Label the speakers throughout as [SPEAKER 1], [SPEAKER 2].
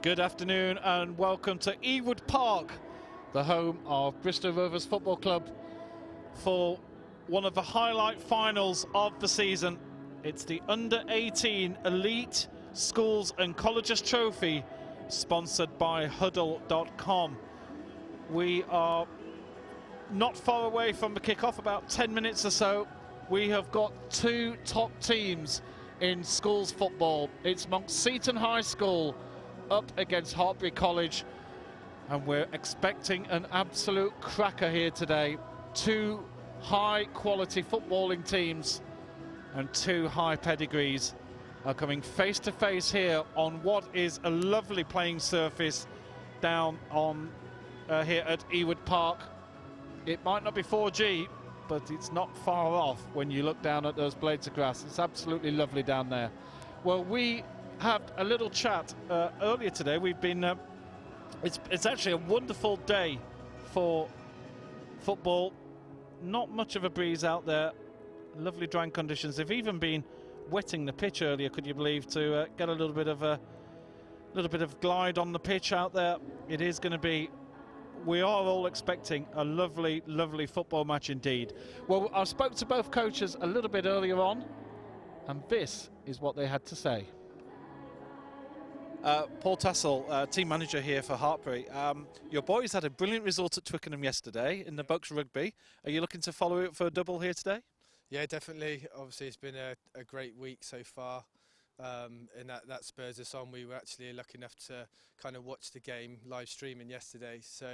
[SPEAKER 1] Good afternoon and welcome to Ewood Park, the home of Bristol Rovers Football Club, for one of the highlight finals of the season. It's the Under-18 Elite Schools and Colleges Trophy, sponsored by Hudl.com. We are not far away from the kickoff, about 10 minutes or so. We have got two top teams in schools football. It's Monkseaton High School up against Hartpury College, and we're expecting an absolute cracker here today. Two high quality footballing teams and two high pedigrees are coming face to face here on what is a lovely playing surface down on here at Ewood Park. It might not be 4G, but it's not far off when you look down at those blades of grass. It's absolutely lovely down there. Well, we had a little chat earlier today. We've been it's actually a wonderful day for football. Not much of a breeze out there, lovely drying conditions. They've even been wetting the pitch earlier, could you believe, to get a little bit of glide on the pitch out there. It is going to be, we are all expecting a lovely football match indeed. Well, I spoke to both coaches a little bit earlier on, and this is what they had to say. Paul Tassel, team manager here for Hartpury. Your boys had a brilliant result at Twickenham yesterday in the Bucks Rugby. Are you looking to follow it for a double here today?
[SPEAKER 2] Yeah, definitely. Obviously, it's been a great week so far, and that spurs us on. We were actually lucky enough to kind of watch the game live streaming yesterday, so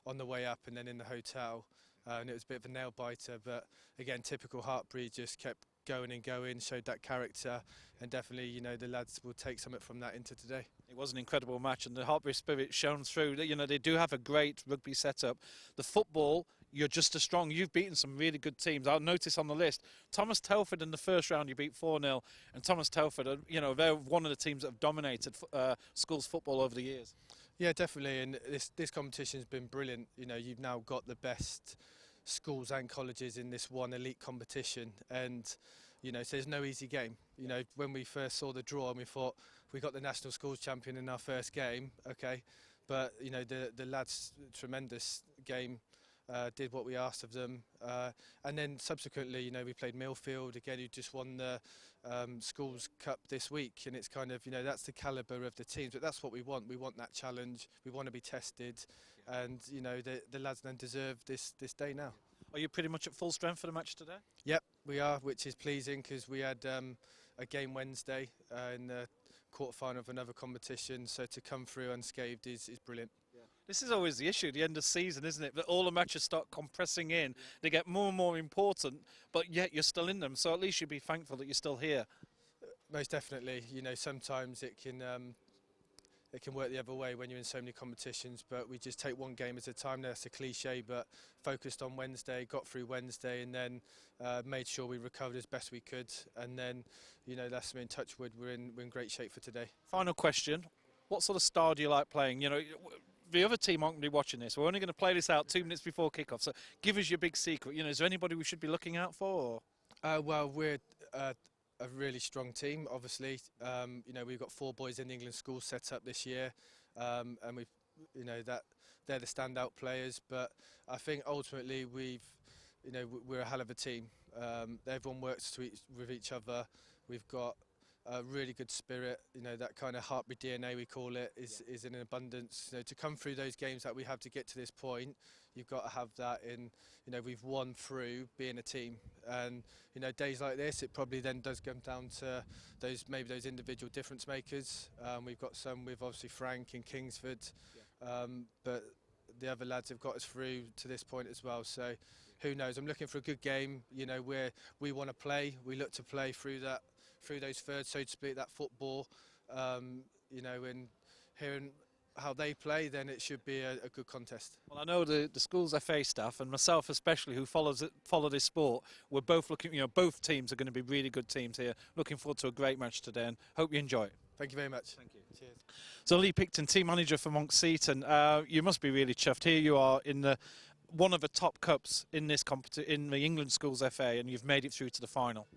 [SPEAKER 2] on the way up and then in the hotel, and it was a bit of a nail biter. But again, typical Hartpury, just kept going and going, showed that character, and definitely, you know, the lads will take something from that into today. It
[SPEAKER 1] was an incredible match, and the Hartpury spirit shone through. You know, they do have a great rugby setup. The football, you're just as strong. You've beaten some really good teams. I'll notice on the list, Thomas Telford in the first round, you beat 4-0, and Thomas Telford, you know, they're one of the teams that have dominated schools football over the years.
[SPEAKER 2] Yeah, definitely, and this competition's been brilliant. You know, you've now got the best schools and colleges in this one elite competition, and you know, so there's no easy game. You know, when we first saw the draw and we thought we got the national schools champion in our first game, okay, but you know, the lads, tremendous game, did what we asked of them, and then subsequently, you know, we played Millfield again, who just won the schools cup this week, and it's kind of, you know, that's the calibre of the teams, but that's what we want. We want that challenge. We want to be tested, and you know, the lads then deserve this day now.
[SPEAKER 1] Are you pretty much at full strength for the match today?
[SPEAKER 2] Yep, we are, which is pleasing because we had a game Wednesday in the quarter-final of another competition, so to come through unscathed is brilliant.
[SPEAKER 1] Yeah. This is always the issue, the end of season, isn't it? That all the matches start compressing in, they get more and more important, but yet you're still in them, so at least you'd be thankful that you're still here.
[SPEAKER 2] Most definitely. You know, sometimes it can work the other way when you're in so many competitions, but we just take one game at a time. That's a cliche, but focused on Wednesday, got through Wednesday, and then made sure we recovered as best we could, and then, you know, that's in touch wood, we're in great shape for today.
[SPEAKER 1] Final question, what sort of style do you like playing? You know, the other team aren't going to be watching this. We're only going to play this out 2 minutes before kickoff, so give us your big secret. You know, is there anybody we should be looking out for? Or?
[SPEAKER 2] Well, we're a really strong team, obviously. You know, we've got 4 boys in the England schools set up this year, and we've, you know, that they're the standout players. But I think ultimately we're a hell of a team. Everyone works with each other. We've got a really good spirit. You know, that kind of Hartpury DNA, we call it, is in abundance. You know, to come through those games that we have to get to this point, you've got to have that in. You know, we've won through being a team, and you know, days like this, it probably then does come down to maybe those individual difference makers. We've got some with obviously Frank and Kingsford, but the other lads have got us through to this point as well. So who knows? I'm looking for a good game. You know, where we want to play. We look to play through those thirds, so to speak, that football. You know, and hearing how they play, then it should be a good contest.
[SPEAKER 1] Well, I know the school's FA staff and myself especially, who follow this sport, we're both looking, you know, both teams are going to be really good teams here. Looking forward to a great match today, and hope you enjoy it.
[SPEAKER 2] Thank you very much.
[SPEAKER 1] Thank you.
[SPEAKER 2] Cheers.
[SPEAKER 1] So Lee Picton, team manager for Monkseaton, you must be really chuffed. Here you are in one of the top cups in this in the England Schools FA, and you've made it through to the final.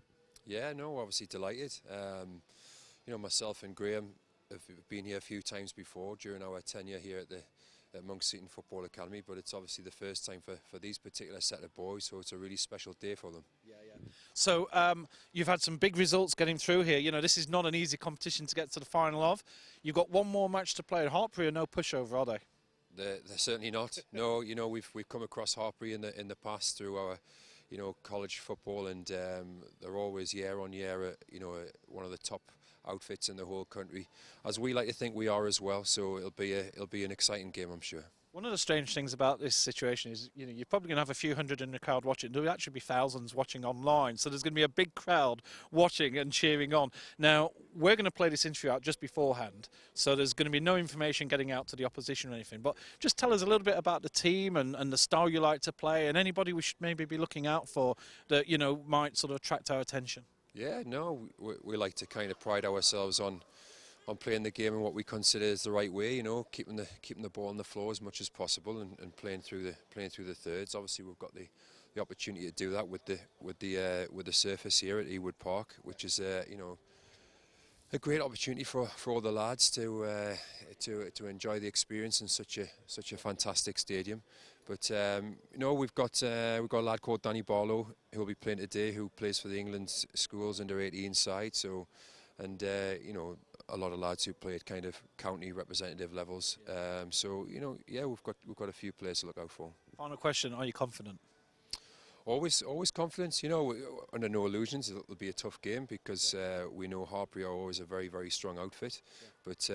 [SPEAKER 3] Yeah, no, obviously delighted. You know, myself and Graham have been here a few times before during our tenure here at the Monkseaton Football Academy, but it's obviously the first time for these particular set of boys, so it's a really special day for them.
[SPEAKER 1] So you've had some big results getting through here. You know, this is not an easy competition to get to the final of. You've got one more match to play at Hartpury, no pushover, are they?
[SPEAKER 3] They're certainly not. No, you know, we've come across Hartpury in the past through our, you know, college football, and they're always year on year, you know, one of the top outfits in the whole country, as we like to think we are as well. So it'll be an exciting game, I'm sure.
[SPEAKER 1] One of the strange things about this situation is, you know, you're probably going to have a few hundred in the crowd watching. There'll actually be thousands watching online. So there's going to be a big crowd watching and cheering on. Now, we're going to play this interview out just beforehand. So there's going to be no information getting out to the opposition or anything. But just tell us a little bit about the team and the style you like to play, and anybody we should maybe be looking out for that, you know, might sort of attract our attention.
[SPEAKER 3] Yeah, no, we like to kind of pride ourselves on playing the game in what we consider is the right way, you know, keeping the ball on the floor as much as possible, and playing through the thirds. Obviously, we've got the opportunity to do that with the surface here at Ewood Park, which is you know, a great opportunity for all the lads to enjoy the experience in such a fantastic stadium. But you know, we've got a lad called Danny Barlow who will be playing today, who plays for the England schools under 18 side. So, and you know, a lot of lads who play at kind of county representative levels. So, you know, yeah, we've got a few players to look out for.
[SPEAKER 1] Final question: are you confident?
[SPEAKER 3] Always confidence. You know, under no illusions, it'll be a tough game because we know Hartpury are always a very, very strong outfit. Yeah. But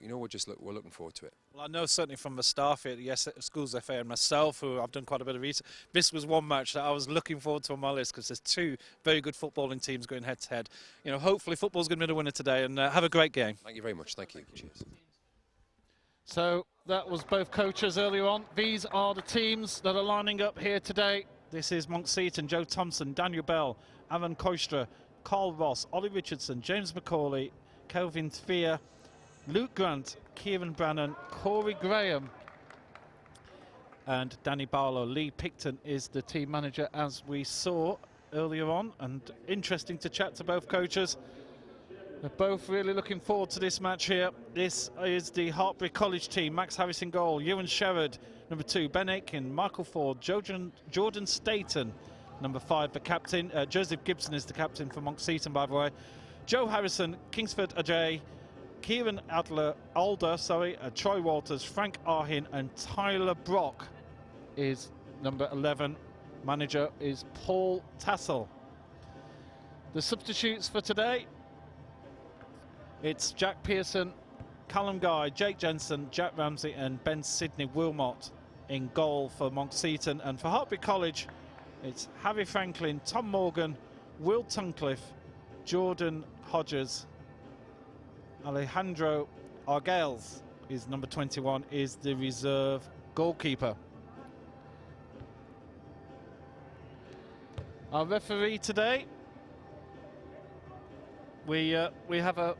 [SPEAKER 3] you know, we're looking forward to it.
[SPEAKER 1] Well, I know certainly from the staff here at the Schools FA and myself, who I've done quite a bit of research, this was one match that I was looking forward to on my list because there's two very good footballing teams going head to head. You know, hopefully football's going to be the winner today, and have a great game.
[SPEAKER 3] Thank you very much. Thank you. Cheers.
[SPEAKER 1] So that was both coaches earlier on. These are the teams that are lining up here today. This is Monkseaton, Joe Thompson, Daniel Bell, Alan Koistra, Carl Ross, Ollie Richardson, James McCauley, Kelvin Thea, Luke Grant, Kieran Brannan, Corey Graham and Danny Barlow. Lee Picton is the team manager, as we saw earlier on, and interesting to chat to both coaches. They're both really looking forward to this match here. This is the Hartpury College team. Max Harris in goal, Ewan Sherrod, number 2, Ben Aitken, Michael Ford, Jordan Staten, number 5, the captain. Joseph Gibson is the captain for Monkseaton, by the way. Joe Harrison, Kingsford Ajay, Kieran Alder, Troy Walters, Frank Arhin, and Tyler Brock is number 11. Manager is Paul Tassel. The substitutes for today: it's Jack Pearson, Callum Guy, Jake Jensen, Jack Ramsey, and Ben Sidney Wilmot in goal for Monkseaton. And for Hartpury College, it's Harry Franklin, Tom Morgan, Will Tuncliffe, Jordan Hodges, Alejandro Argales is number 21, is the reserve goalkeeper. Our referee today, we have a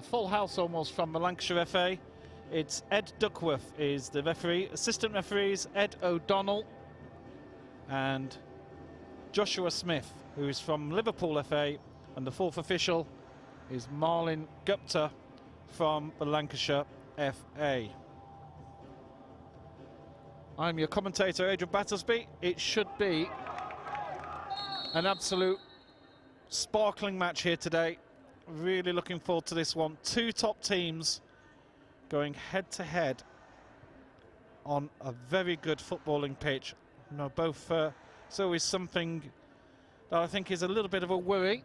[SPEAKER 1] full house almost from the Lancashire FA. It's Ed Duckworth is the referee. Assistant referees Ed O'Donnell and Joshua Smith, who is from Liverpool FA, and the fourth official is Marlin Gupta from the Lancashire FA. I'm your commentator, Adrian Battersby. It should be an absolute sparkling match here today. Really looking forward to this one. Two top teams going head to head on a very good footballing pitch. You know, both it's always something that I think is a little bit of a worry.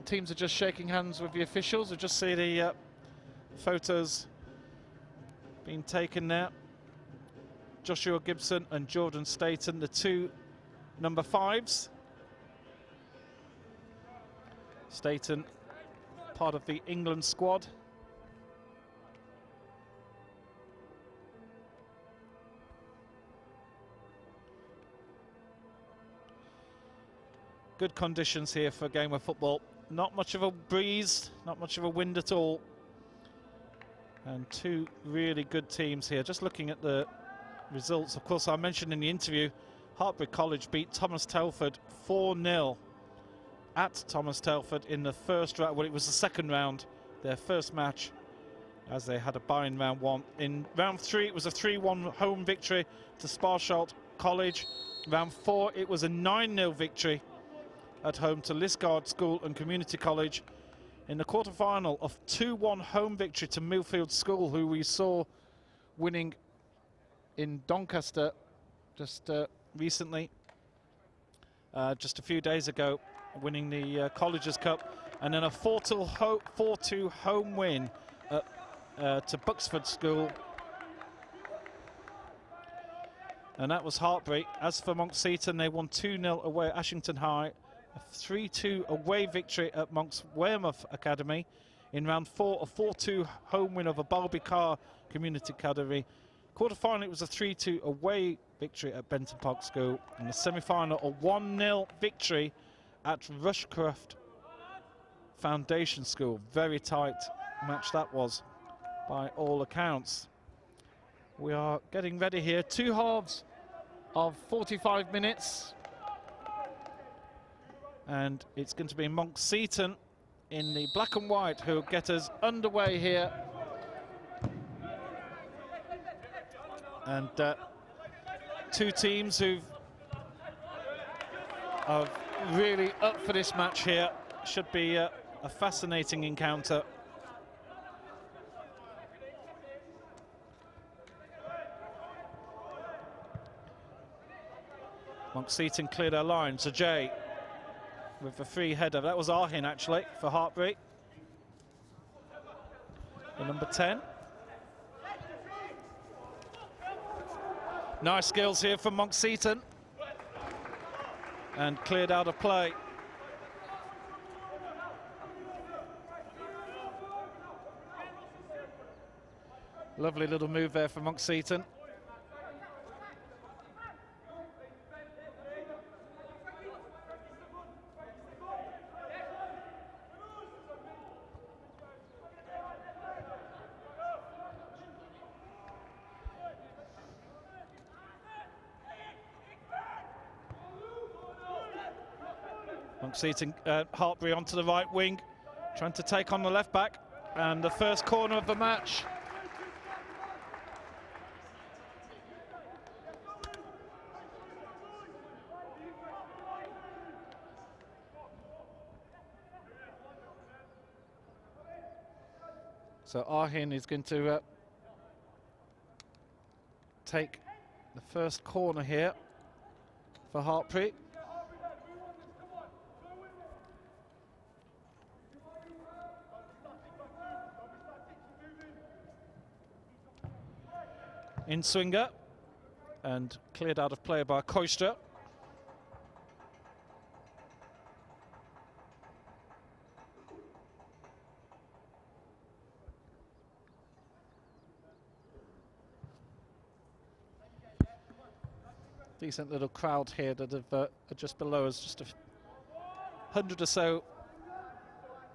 [SPEAKER 1] Teams are just shaking hands with the officials. We just see the photos being taken now. Joshua Gibson and Jordan Staten, the two number 5s. Staten, part of the England squad. Good conditions here for a game of football. Not much of a breeze, not much of a wind at all. And two really good teams here. Just looking at the results, of course, I mentioned in the interview, Hartpury College beat Thomas Telford 4-0 at Thomas Telford in the first round. Well, it was the second round, their first match as they had a bye in round 1. In round 3, it was a 3-1 home victory to Sparsholt College. Round 4, it was a 9-0 victory at home to Liskeard School and Community College. In the quarter-final, of 2-1 home victory to Millfield School, who we saw winning in Doncaster just recently, just a few days ago, winning the Colleges Cup. And then a 4-2 home win to Buxford School. And that was Hartpury. As for Monkseaton, they won 2-0 away at Ashington High. A 3-2 away victory at Monk's Weymouth Academy. In round 4, a 4-2 home win over Barby Carr Community Academy. Quarter-final, it was a 3-2 away victory at Benton Park School. In the semi-final, a 1-0 victory at Rushcroft Foundation School. Very tight match that was, by all accounts. We are getting ready here. 2 halves of 45 minutes. And it's going to be Monkseaton in the black and white who will get us underway here. And 2 teams who are really up for this match here. Should be a fascinating encounter. Monkseaton cleared their line. So Jay with the free header. That was Arhin actually for Hartpury. The number 10. Nice skills here from Monkseaton. And cleared out of play. Lovely little move there from Monkseaton. Monkseaton, Hartpury onto the right wing, trying to take on the left back, and the first corner of the match. So Arhin is going to take the first corner here for Hartpury. In swinger and cleared out of play by Koistra. Decent little crowd here that have are just below us, just 100 or so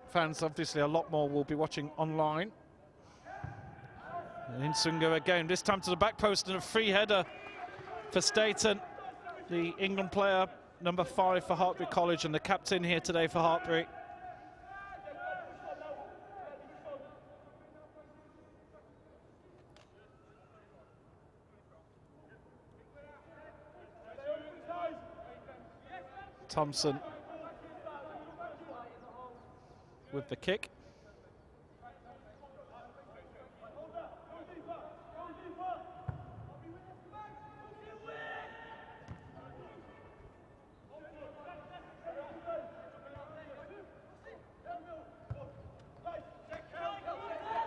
[SPEAKER 1] fans. Obviously a lot more will be watching online. And in swinger again, this time to the back post, and a free header for Staten, the England player, number 5 for Hartpury College and the captain here today for Hartpury. Thompson with the kick.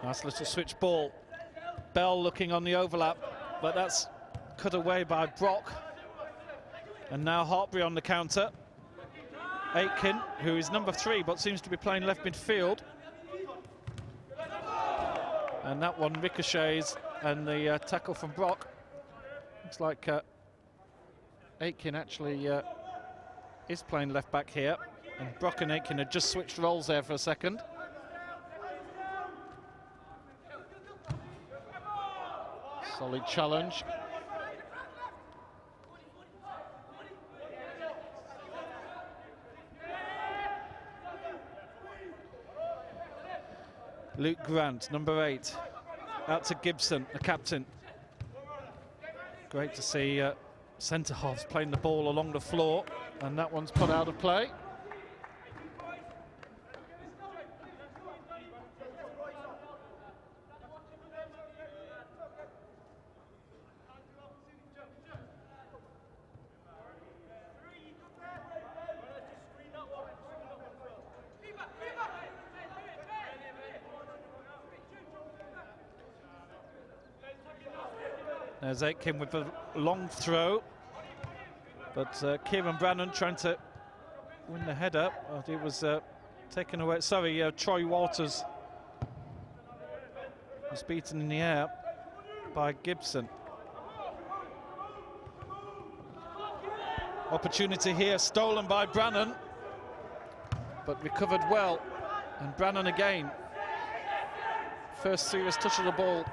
[SPEAKER 1] Nice little switch ball. Bell looking on the overlap, but that's cut away by Brock. And now Hartpury on the counter. Aitken, who is number 3, but seems to be playing left midfield. And that one ricochets, and the tackle from Brock. Looks like Aitken actually is playing left back here. And Brock and Aitken had just switched roles there for a second. Solid challenge. Luke Grant, number 8. out to Gibson, the captain. Great to see centre halves playing the ball along the floor, and that one's put out of play. There's Aitken with a long throw, but Kieran Brannan trying to win the header. It was taken away. Sorry, Troy Walters was beaten in the air by Gibson. Opportunity here, stolen by Brannan, but recovered well. And Brannan again. First serious touch of the ball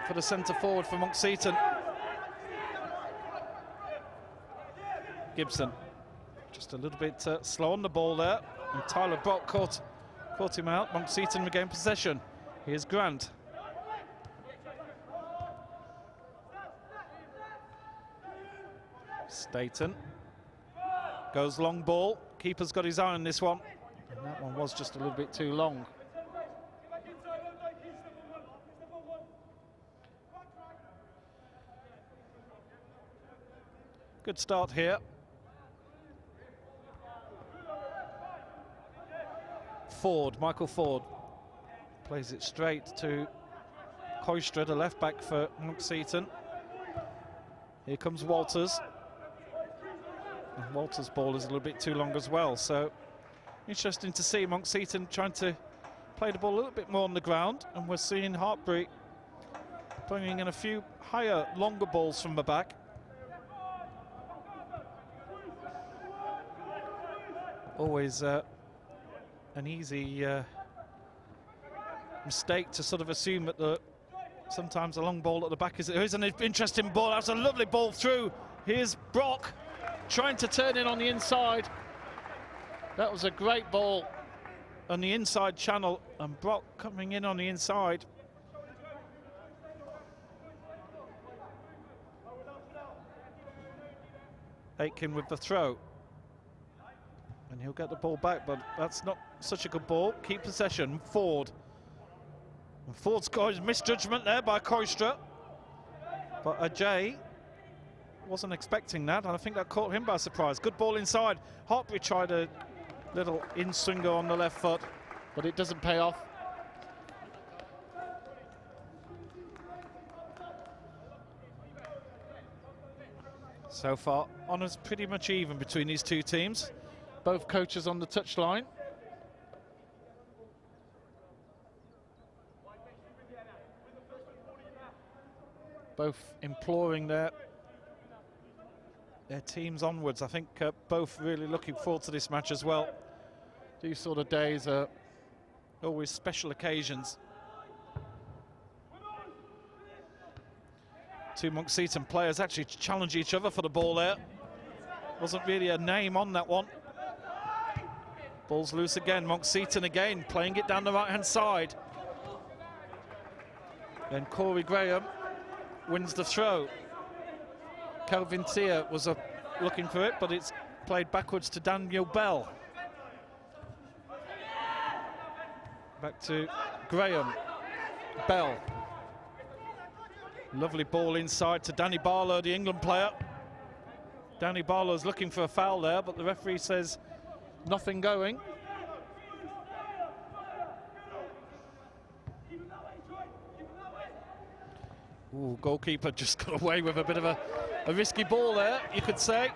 [SPEAKER 1] for the centre forward for Monkseaton. Gibson just a little bit slow on the ball there, and Tyler Brock caught him out. Monkseaton regained possession. Here's Grant. Staten goes long ball. Keeper's got his eye on this one, and that one was just a little bit too long. Good start here. Michael Ford plays it straight to Koistra, the left back for Monkseaton. Here comes Walters. And Walters' ball is a little bit too long as well, so interesting to see Monkseaton trying to play the ball a little bit more on the ground, and we're seeing Hartpury bringing in a few higher, longer balls from the back. Always an easy mistake to sort of assume that sometimes a long ball at the back is. There is an interesting ball. That's a lovely ball through. Here's Brock trying to turn in on the inside. That was a great ball on the inside channel, and Brock coming in on the inside. Aitken with the throw. And he'll get the ball back, but that's not such a good ball. Keep possession, Ford. And Ford's got his misjudgment there by Koistra. But Ajay wasn't expecting that, and I think that caught him by surprise. Good ball inside. Hartpury tried a little in-swinger on the left foot, but it doesn't pay off. So far, honours pretty much even between these two teams. Both coaches on the touchline. Both imploring their teams onwards. I think both really looking forward to this match as well. These sort of days are always special occasions. Two Monkseaton players actually challenge each other for the ball there. Wasn't really a name on that one. Ball's loose again. Monkseaton again playing it down the right-hand side. Then Corey Graham wins the throw. Kelvin Tier was looking for it, but it's played backwards to Daniel Bell. Back to Graham. Bell. Lovely ball inside to Danny Barlow, the England player. Danny Barlow's looking for a foul there, but the referee says nothing going. Ooh, goalkeeper just got away with a bit of a risky ball there, you could say.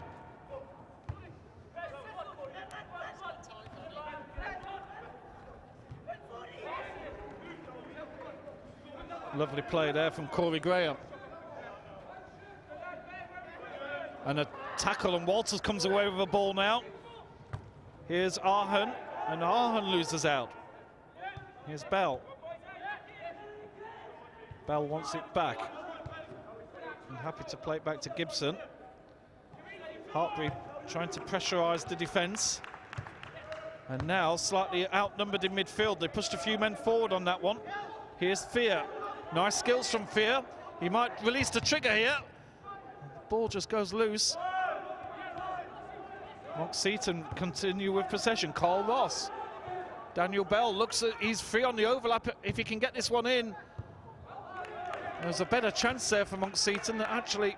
[SPEAKER 1] Lovely play there from Corey Graham. And a tackle, and Walters comes away with a ball now. Here's Arhan, and Arhan loses out. Here's Bell. Bell wants it back. I'm happy to play it back to Gibson. Hartpury trying to pressurise the defence. And now slightly outnumbered in midfield. They pushed a few men forward on that one. Here's Fear. Nice skills from Fear. He might release the trigger here. The ball just goes loose. Monkseaton continue with possession. Carl Ross. Daniel Bell looks at, he's free on the overlap if he can get this one in. There's a better chance there for Monkseaton that actually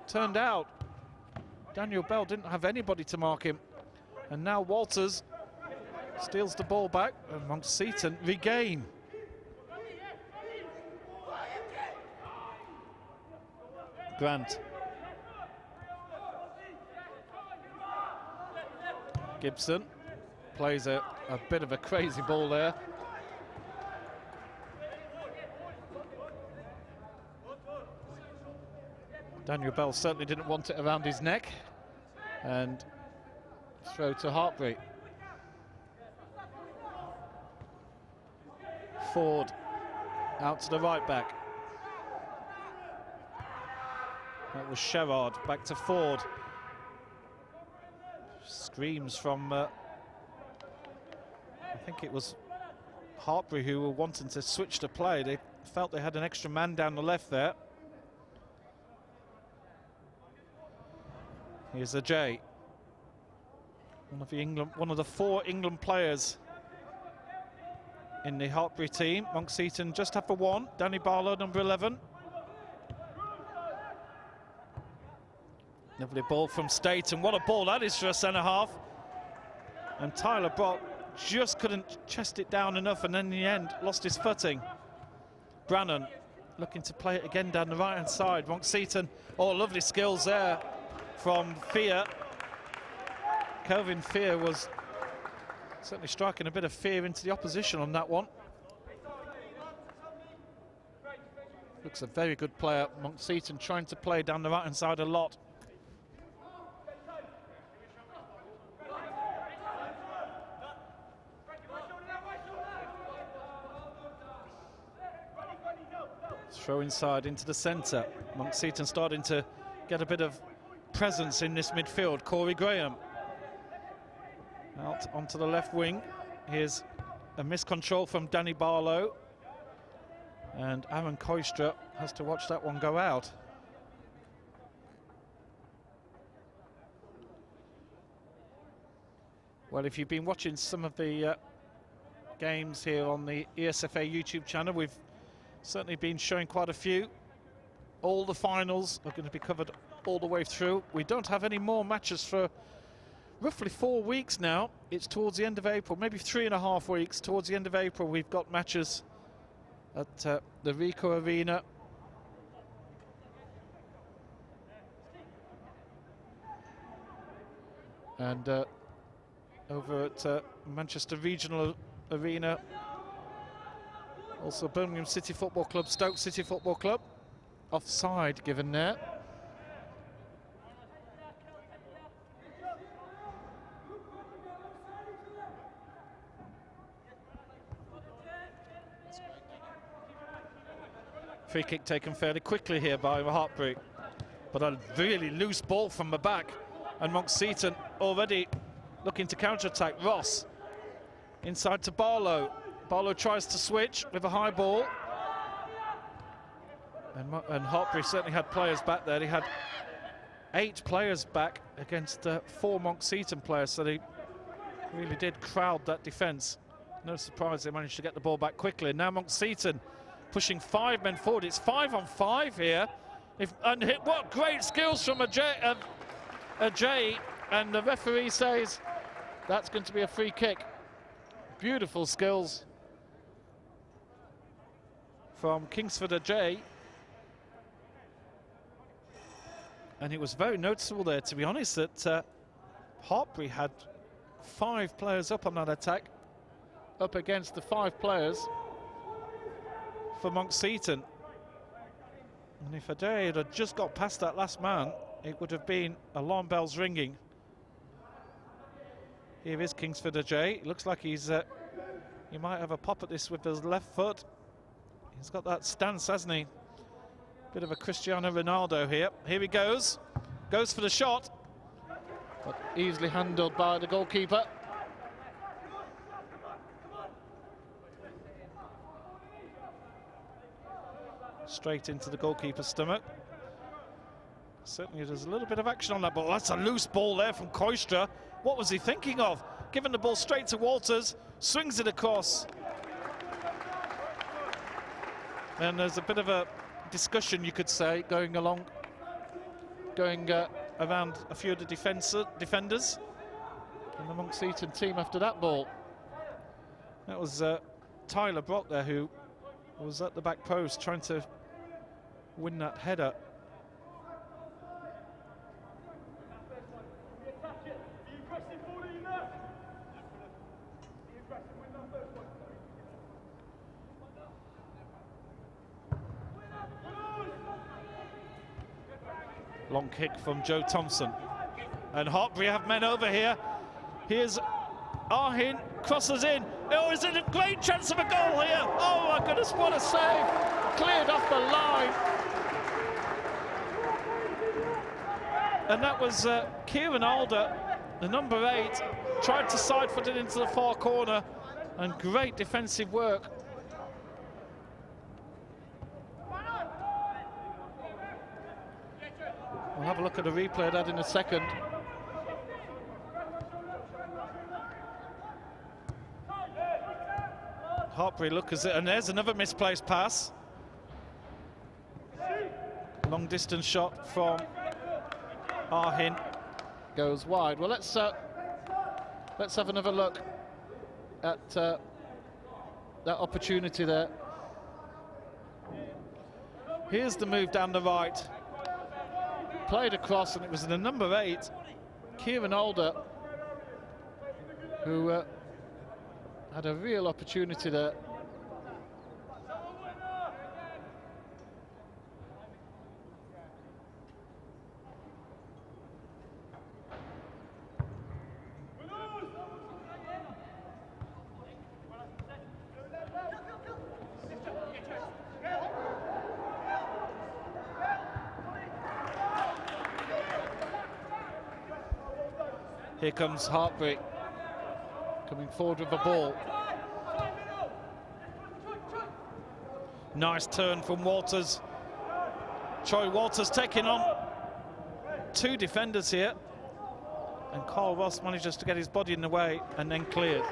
[SPEAKER 1] turned out. Daniel Bell didn't have anybody to mark him. And now Walters steals the ball back and Monkseaton regain. Grant. Gibson plays a bit of a crazy ball there. Daniel Bell certainly didn't want it around his neck. And throw to Hartpury. Ford out to the right back. That was Sherrard, back to Ford. Screams from, I think it was Hartpury who were wanting to switch the play. They felt they had an extra man down the left there. Here's Ajay. One of the 4 England players in the Hartpury team. Monkseaton just have for 1. Danny Barlow, number 11. Lovely ball from Staten. What a ball that is for a centre-half. And Tyler Brock just couldn't chest it down enough, and then in the end lost his footing. Brannan looking to play it again down the right-hand side. Monkseaton, oh, lovely skills there from Fear. Kelvin Fear was certainly striking a bit of fear into the opposition on that one. Looks a very good player. Monkseaton trying to play down the right-hand side a lot. Throw inside into the centre. Monkseaton starting to get a bit of presence in this midfield. Corey Graham out onto the left wing. Here's a miscontrol from Danny Barlow. And Aaron Koistra has to watch that one go out. Well, if you've been watching some of the games here on the ESFA YouTube channel, we've certainly been showing quite a few. All the finals are going to be covered all the way through. We don't have any more matches for roughly 4 weeks now. It's towards the end of April, maybe 3.5 weeks. Towards the end of April, we've got matches at the Ricoh Arena. And over at Manchester Regional Arena. Also Birmingham City Football Club, Stoke City Football Club. Offside given there. Free kick taken fairly quickly here by Hartpury. But a really loose ball from the back. And Monkseaton already looking to counter-attack. Ross inside to Barlow. Barlow tries to switch with a high ball. And Hartpury certainly had players back there. He had 8 players back against 4 Monkseaton players, so they really did crowd that defence. No surprise they managed to get the ball back quickly. Now Monkseaton pushing 5 men forward. It's 5 on 5 here. What great skills from Ajay, and the referee says that's going to be a free kick. Beautiful skills from Kingsford Ajay. And it was very noticeable there, to be honest, that Hartpury had 5 players up on that attack, up against the 5 players for Monkseaton. And if Ajay had just got past that last man, it would have been alarm bells ringing. Here is Kingsford Ajay. It looks like he might have a pop at this with his left foot. He's got that stance, hasn't he? Bit of a Cristiano Ronaldo here. Here he goes. Goes for the shot. But easily handled by the goalkeeper. straight into the goalkeeper's stomach. Certainly there's a little bit of action on that ball. That's a loose ball there from Koistra. What was he thinking of? Giving the ball straight to Walters, swings it across. And there's a bit of a discussion, you could say, going around a few of the defenders in the Monkseaton team after that ball. That was Tyler Brock there, who was at the back post trying to win that header. Long kick from Joe Thompson. And Hartpury have men over here. Here's Arhin, crosses in. Oh, is it a great chance of a goal here? Oh my goodness, what a save. Cleared off the line. And that was Kieran Alder, the number 8, tried to side foot it into the far corner, and great defensive work. We'll have a look at the replay of that in a second. Hartpury look as it, and there's another misplaced pass. Long distance shot from Arhin, goes wide. Well, let's have another look at that opportunity there. Here's the move down the right. Played across, and it was the number 8, Kieran Alder, who had a real opportunity there. Here comes Hartpury, coming forward with the ball. Nice turn from Walters. Troy Walters taking on 2 defenders here. And Carl Ross manages to get his body in the way and then cleared.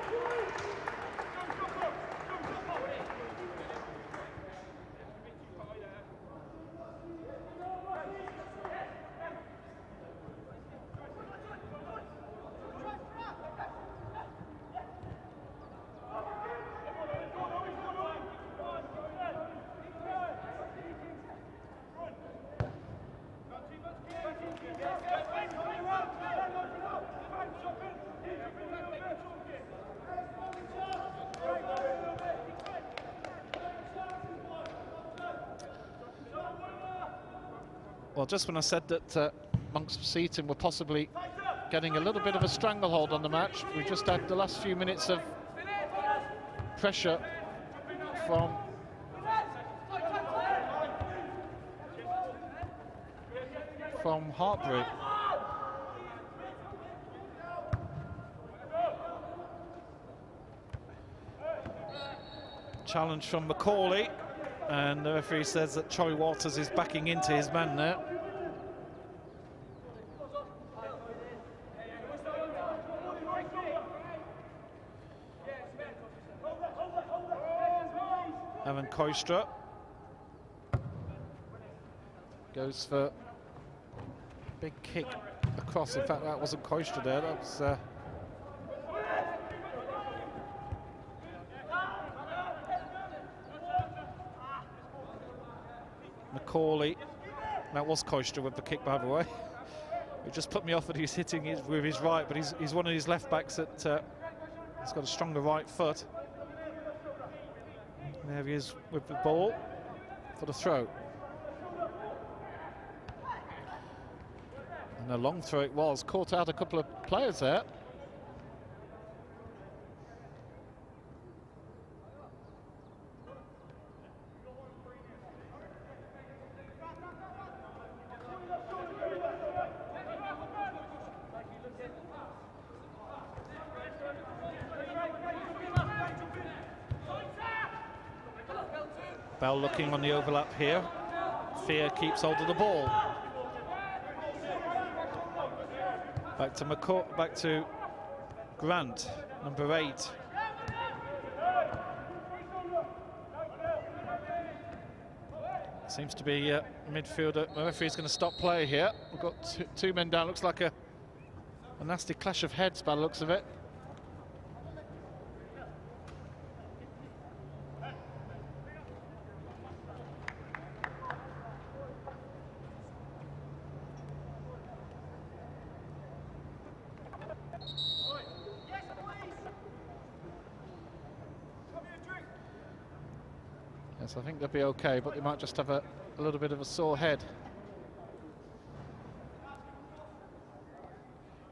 [SPEAKER 1] Well, just when I said that Monkseaton were possibly getting a little bit of a stranglehold on the match, we just had the last few minutes of pressure from Hartpury. Challenge from Macaulay. And the referee says that Troy Walters is backing into his man there. Evan Koistra goes for a big kick across. In fact, that wasn't Koistra there, that was Macaulay. That was Koistra with the kick, by the way. It just put me off that he's hitting it with his right, but he's one of his left backs that he's got a stronger right foot. There he is with the ball for the throw. And a long throw it was, caught out a couple of players there. Bell looking on the overlap here. Fear keeps hold of the ball. Back to Grant, number 8. Seems to be midfielder. The referee's going to stop play here. We've got two men down. Looks like a nasty clash of heads by the looks of it. Yes, I think they'll be okay, but they might just have a little bit of a sore head.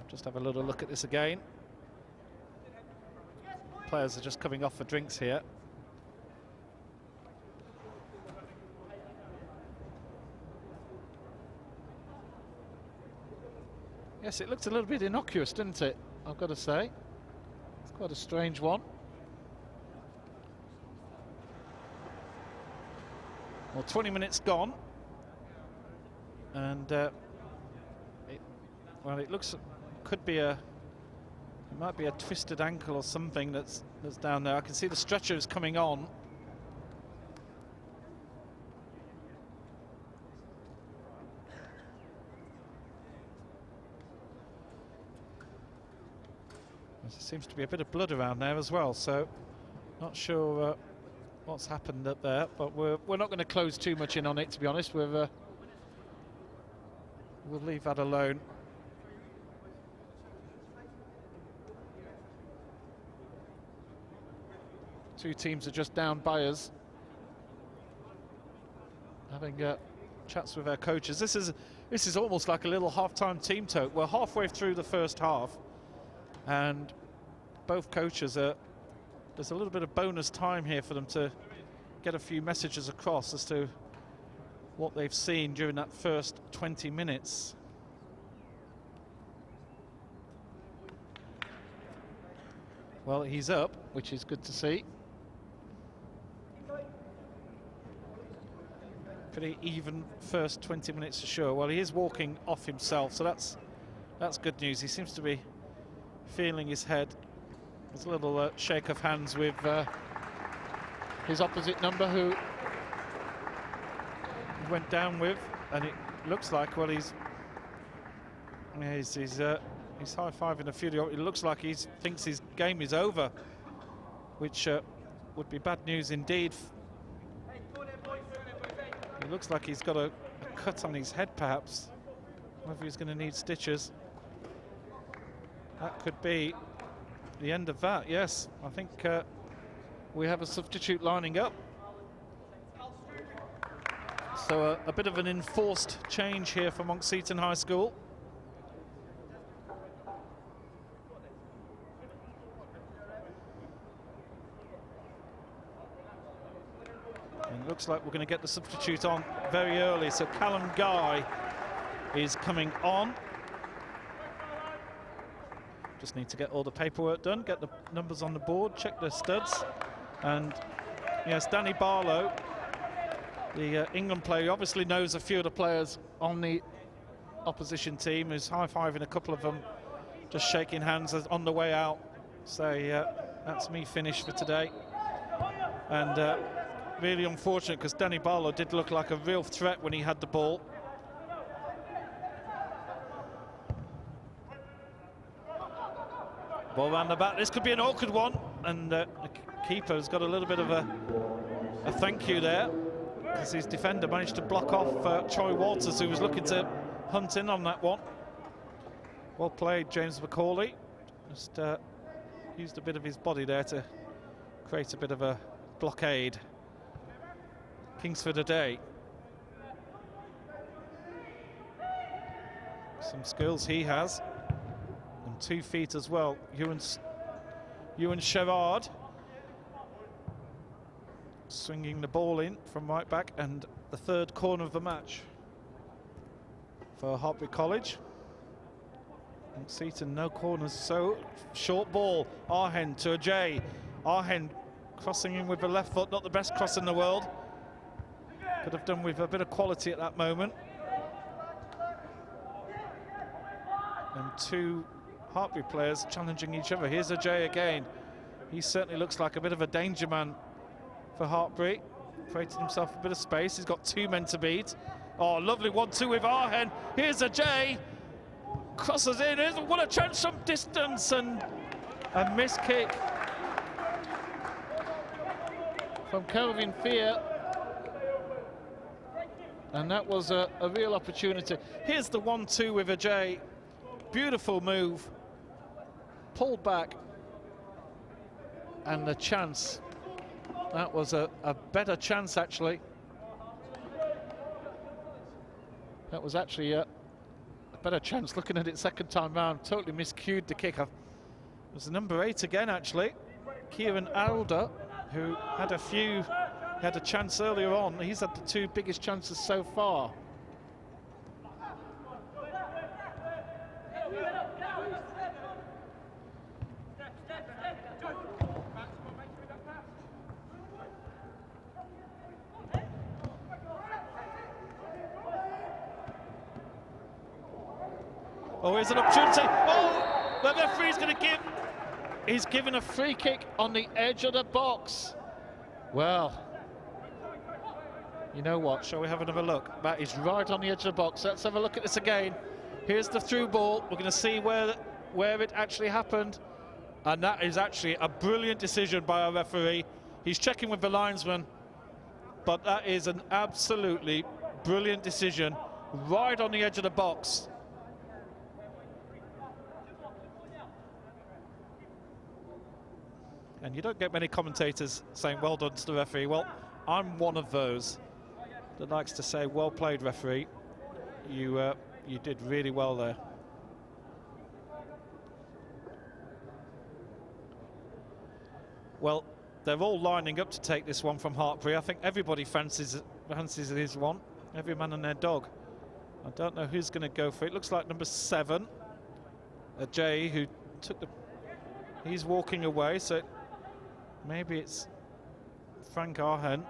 [SPEAKER 1] Just have a little look at this again. Players are just coming off for drinks here. Yes, it looked a little bit innocuous, didn't it? I've got to say. It's quite a strange one. Well, 20 minutes gone, and it looks, it might be a twisted ankle or something that's down there. I can see the stretchers coming on. There seems to be a bit of blood around there as well, so not sure what's happened up there, but we're not going to close too much in on it, to be honest. We'll leave that alone. Two teams are just down by us, having chats with our coaches. This is almost like a little half-time team talk. We're halfway through the first half, and both coaches are. There's a little bit of bonus time here for them to get a few messages across as to what they've seen during that first 20 minutes. Well, he's up, which is good to see. Pretty even first 20 minutes for sure. Well, he is walking off himself, so that's good news. He seems to be feeling his head. There's a little shake of hands with his opposite number who he went down with, and it looks like, well, he's high-fiving a few. It looks like he thinks his game is over, which would be bad news indeed. It looks like he's got a cut on his head, perhaps. Whether he's going to need stitches. That could be the end of that, yes. I think we have a substitute lining up. So a bit of an enforced change here for Monkseaton High School. And it looks like we're going to get the substitute on very early. So Callum Guy is coming on. Just need to get all the paperwork done, get the numbers on the board, check the studs. And yes, Danny Barlow, the England player, obviously knows a few of the players on the opposition team, who's high-fiving a couple of them, just shaking hands on the way out. Say, that's me finished for today. And really unfortunate, because Danny Barlow did look like a real threat when he had the ball. Ball round the back. This could be an awkward one, and the keeper has got a little bit of a thank you there, because his defender managed to block off Troy Walters, who was looking to hunt in on that one. Well played, James McCauley. Just used a bit of his body there to create a bit of a blockade. Kingsford a day. Some skills he has. And 2 feet as well. Ewan Sherrard swinging the ball in from right back, and the third corner of the match for Hartpury College. Monkseaton, no corners, so short ball. Arhen to Ajay. Arhen crossing in with the left foot, not the best cross in the world. Could have done with a bit of quality at that moment. And two Hartpury players challenging each other. Here's Ajay again. He certainly looks like a bit of a danger man for Hartpury. Created himself a bit of space. He's got two men to beat. Oh, lovely 1-2 with Arhen. Here's Ajay. Crosses in. What a chance from distance, and a missed kick from Kelvin Fear. And that was a real opportunity. Here's the 1-2 with Ajay. Beautiful move. Pulled back. And the chance. That was a better chance, actually. That was actually a better chance. Looking at it second time round, totally miscued the kicker. It was the number 8 again, actually. Kieran Alder, who had a chance earlier on. He's had the two biggest chances so far. Oh, here's an opportunity. Oh, the referee's going to give. He's given a free kick on the edge of the box. Well, you know what? Shall we have another look? That is right on the edge of the box. Let's have a look at this again. Here's the through ball. We're going to see where it actually happened. And that is actually a brilliant decision by our referee. He's checking with the linesman. But that is an absolutely brilliant decision. Right on the edge of the box. And you don't get many commentators saying well done to the referee. Well, I'm one of those that likes to say well played, referee. You did really well there. Well, they're all lining up to take this one from Hartpury. I think everybody fancies his one. Every man and their dog. I don't know who's going to go for it. Looks like number 7, Ajay, who took the... He's walking away, so maybe it's Frank Arhen.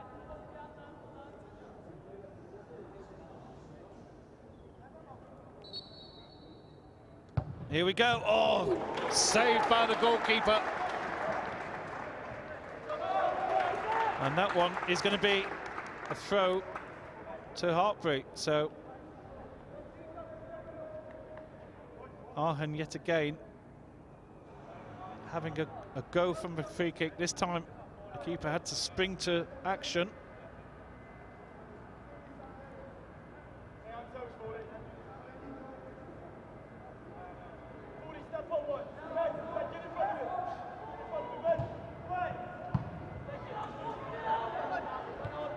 [SPEAKER 1] Here we go. Oh, saved by the goalkeeper. And that one is going to be a throw to Hartpury. So Arhen yet again having a go from the free kick. This time the keeper had to spring to action.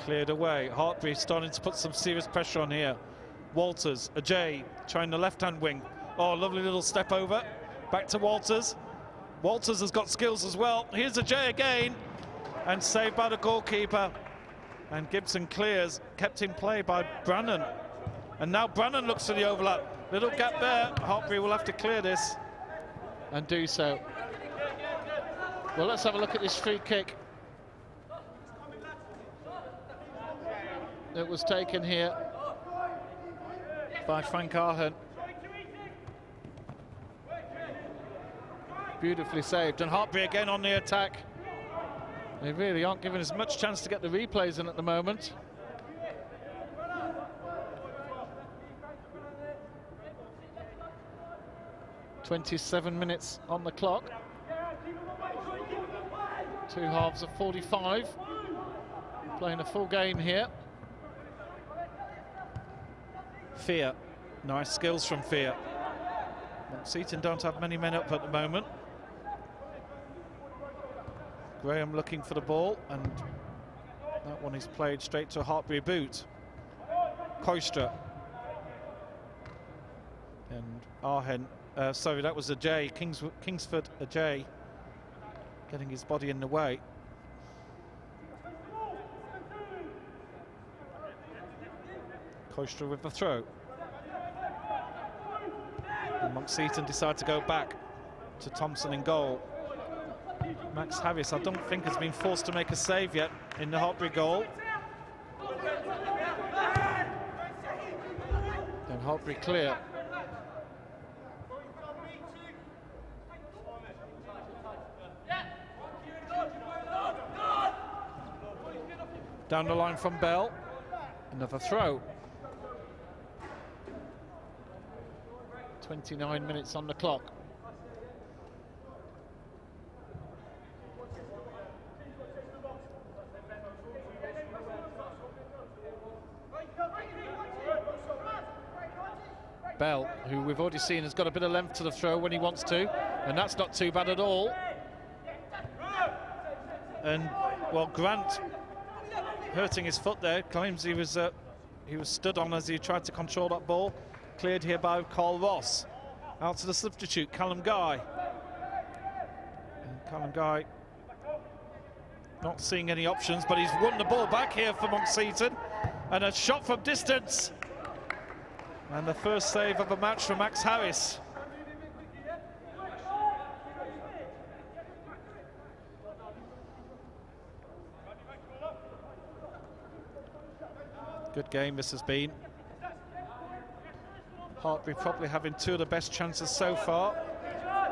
[SPEAKER 1] Cleared away. Hartpury starting to put some serious pressure on here. Walters, Ajay trying the left-hand wing. Oh, lovely little step over. Back to Walters. Walters has got skills as well. Here's Ajay again. And saved by the goalkeeper. And Gibson clears. Kept in play by Brannan. And now Brannan looks for the overlap. Little gap there. Hartpury will have to clear this. And do so. Well, let's have a look at this free kick. That was taken here by Frank Arhen. Beautifully saved, and Hartpury again on the attack. They really aren't given as much chance to get the replays in at the moment. .27 minutes on the clock. Two halves of 45. Playing a full game here. Fear, nice skills from Fear. Monkseaton don't have many men up at the moment. Graham looking for the ball, and that one is played straight to a Hartpury boot. Koistra. And Arhen, sorry, that was Ajay, Kingsford Ajay, getting his body in the way. Koistra with the throw. And Monkseaton decide to go back to Thompson in goal. Max Harris, I don't think, has been forced to make a save yet in the Hartpury goal. Hartpury clear. Down the line from Bell. Another throw. 29 minutes on the clock. Bell, who we've already seen has got a bit of length to the throw when he wants to, and that's not too bad at all. And, well, Grant, hurting his foot there, claims he was stood on as he tried to control that ball. Cleared here by Carl Ross. Out to the substitute, Callum Guy. And Callum Guy not seeing any options, but he's won the ball back here for Monkseaton. And a shot from distance. And the first save of the match for Max Harris. Good game this has been. Hartpury probably having two of the best chances so far.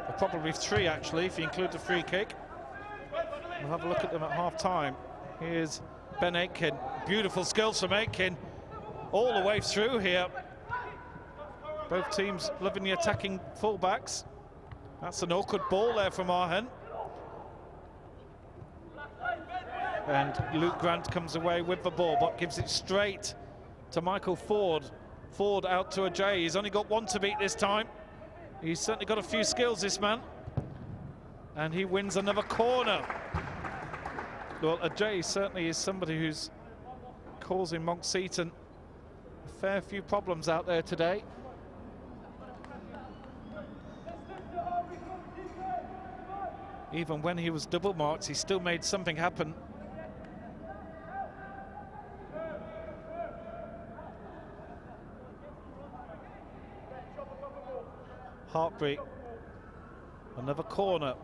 [SPEAKER 1] Or probably three actually, if you include the free kick. We'll have a look at them at half-time. Here's Ben Aitken. Beautiful skills from Aitken. All the way through here. Both teams loving the attacking fullbacks. That's an awkward ball there from Arhen. And Luke Grant comes away with the ball, but gives it straight to Michael Ford. Ford out to Ajay. He's only got one to beat this time. He's certainly got a few skills, this man. And he wins another corner. Well, Ajay certainly is somebody who's causing Monkseaton a fair few problems out there today. Even when he was double marked, he still made something happen. Hartpury, another corner.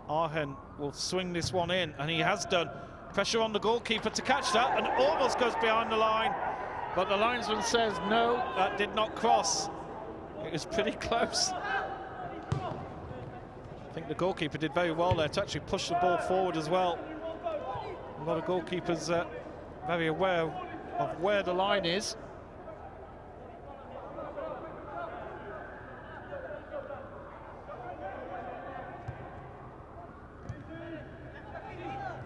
[SPEAKER 1] Arhen will swing this one in, and he has done. Pressure on the goalkeeper to catch that, and almost goes behind the line. But the linesman says, no, that did not cross. It was pretty close. I think the goalkeeper did very well there to actually push the ball forward as well. A lot of goalkeepers very aware of where the line is.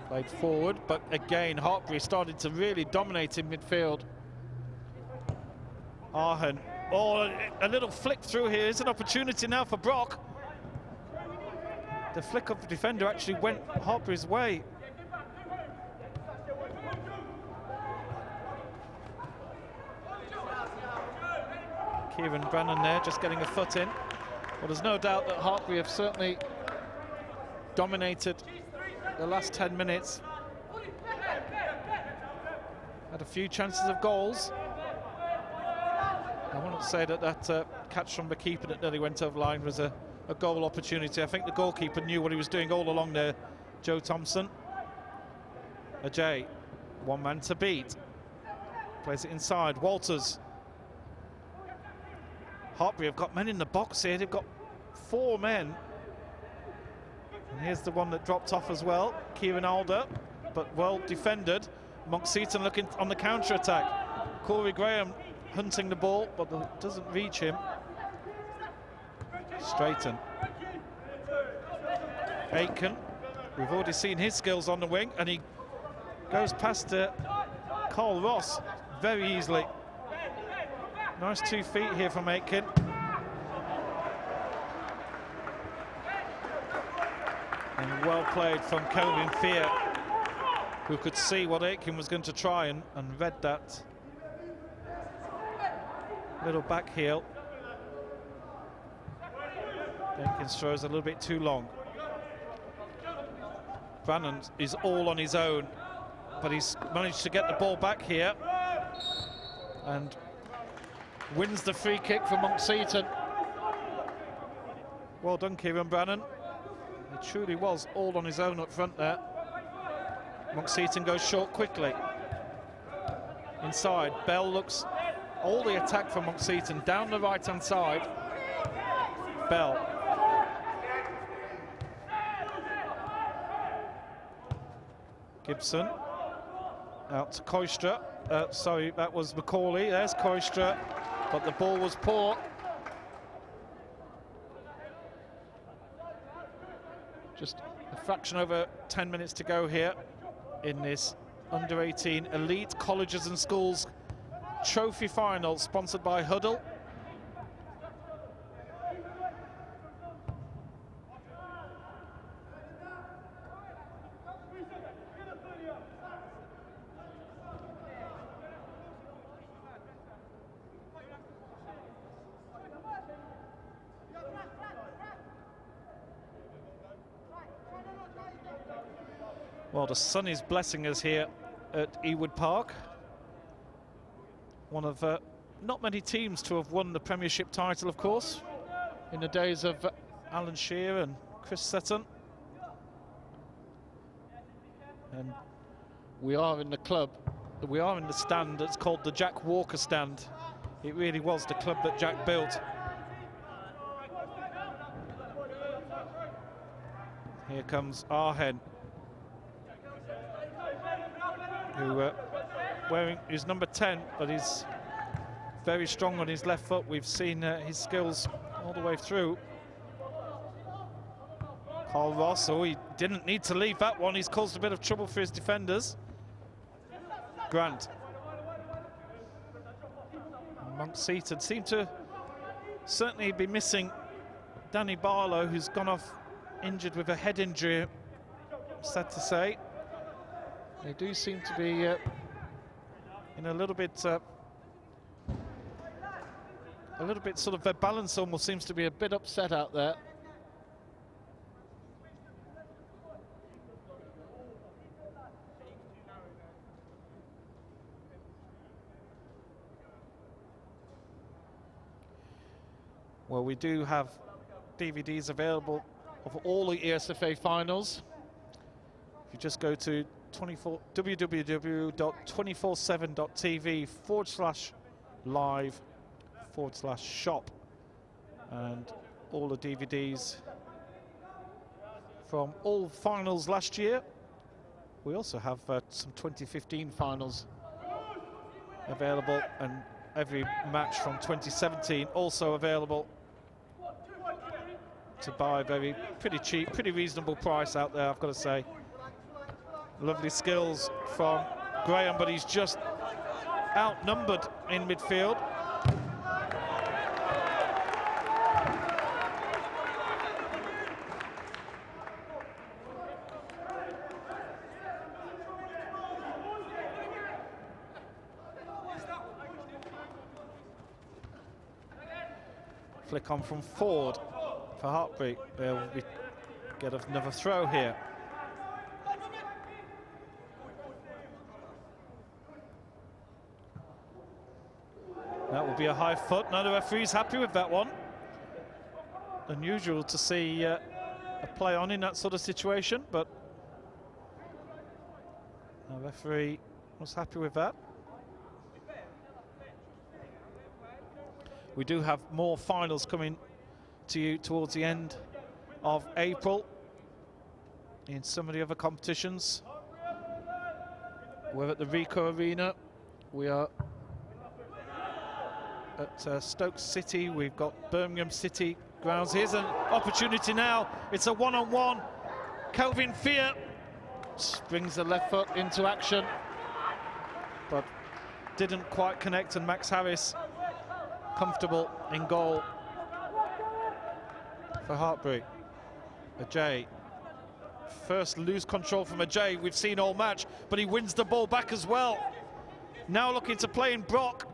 [SPEAKER 1] Played forward, but again, Hartpury started to really dominate in midfield. Arhen, oh, a little flick through here is an opportunity now for Brock. The flick of the defender actually went Hartpury's way. Kieran Brannan there, just getting a foot in. Well, there's no doubt that Hartpury have certainly dominated the last 10 minutes. Had a few chances of goals. I wouldn't say that that catch from the keeper that nearly went over the line was a goal opportunity. I think the goalkeeper knew what he was doing all along there, Joe Thompson. Ajay, one man to beat. Plays it inside, Walters. Hartpury have got men in the box here. They've got 4 men. And here's the one that dropped off as well, Kieran Alder, but well defended. Monkseaton looking on the counter-attack. Corey Graham hunting the ball, but it doesn't reach him. Straighten. Aitken, we've already seen his skills on the wing, and he goes past Carl Ross very easily. Nice 2 feet here from Aitken. And well played from Kelvin Fear, who could see what Aitken was going to try and read that little back heel. Aitken's throw is a little bit too long. Brannan is all on his own, but he's managed to get the ball back here and wins the free kick for Monkseaton. Well done, Kieran Brannan. He truly was all on his own up front there. Monkseaton goes short quickly. Inside, Bell looks all the attack from Monkseaton down the right-hand side. Bell. Gibson. Out to Koistra. Sorry, that was Macaulay. There's Koistra, but the ball was poor. Just a fraction over 10 minutes to go here in this under-18 elite colleges and schools trophy final, sponsored by Hudl. Well, the sun is blessing us here at Ewood Park. One of not many teams to have won the Premiership title, of course, in the days of Alan Shearer and Chris Sutton. And we are in the club, we are in the stand that's called the Jack Walker stand. It really was the club that Jack built. Here comes Arhen, who wearing his number 10, but he's very strong on his left foot. We've seen his skills all the way through. Carl Ross, oh, he didn't need to leave that one. He's caused a bit of trouble for his defenders. Grant. Monkseaton seem to certainly be missing Danny Barlow, who's gone off injured with a head injury, sad to say. They do seem to be in a little bit sort of, their balance almost seems to be a bit upset out there. Well, we do have DVDs available of all the ESFA finals. If you just go to www.247.tv/live/shop, and all the DVDs from all finals last year. We also have some 2015 finals available, and every match from 2017 also available to buy. Pretty cheap, pretty reasonable price out there, I've got to say. Lovely skills from Graham, but he's just outnumbered in midfield. Flick on from Ford for Hartpury. They'll get another throw here. That will be a high foot. No, the referee's happy with that one. Unusual to see a play on in that sort of situation, but the referee was happy with that. We do have more finals coming to you towards the end of April in some of the other competitions. We're at the Ricoh Arena. We are at Stoke City. We've got Birmingham City grounds. Here's an opportunity now. It's a one-on-one. Kelvin Fear brings the left foot into action, but didn't quite connect, and Max Harris comfortable in goal for Hartpury. Ajay. First lose control from Ajay we've seen all match, but he wins the ball back as well. Now looking to play in Brock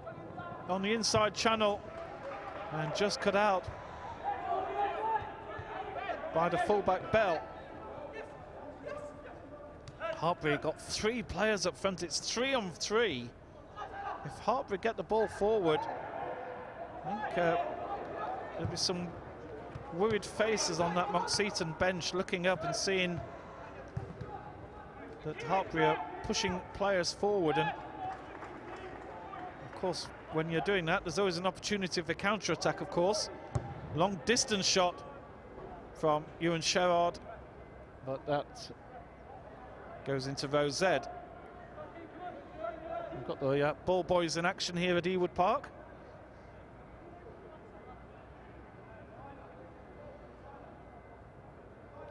[SPEAKER 1] on the inside channel, and just cut out by the fullback Bell. Hartpury got 3 players up front. It's 3-on-3. If Hartpury get the ball forward, I think there'll be some worried faces on that Monkseaton bench looking up and seeing that Hartpury are pushing players forward, and of course when you're doing that. There's always an opportunity for counter-attack, of course. Long distance shot from Ewan Sherrard, but that goes into row Z. We've got the ball boys in action here at Ewood Park.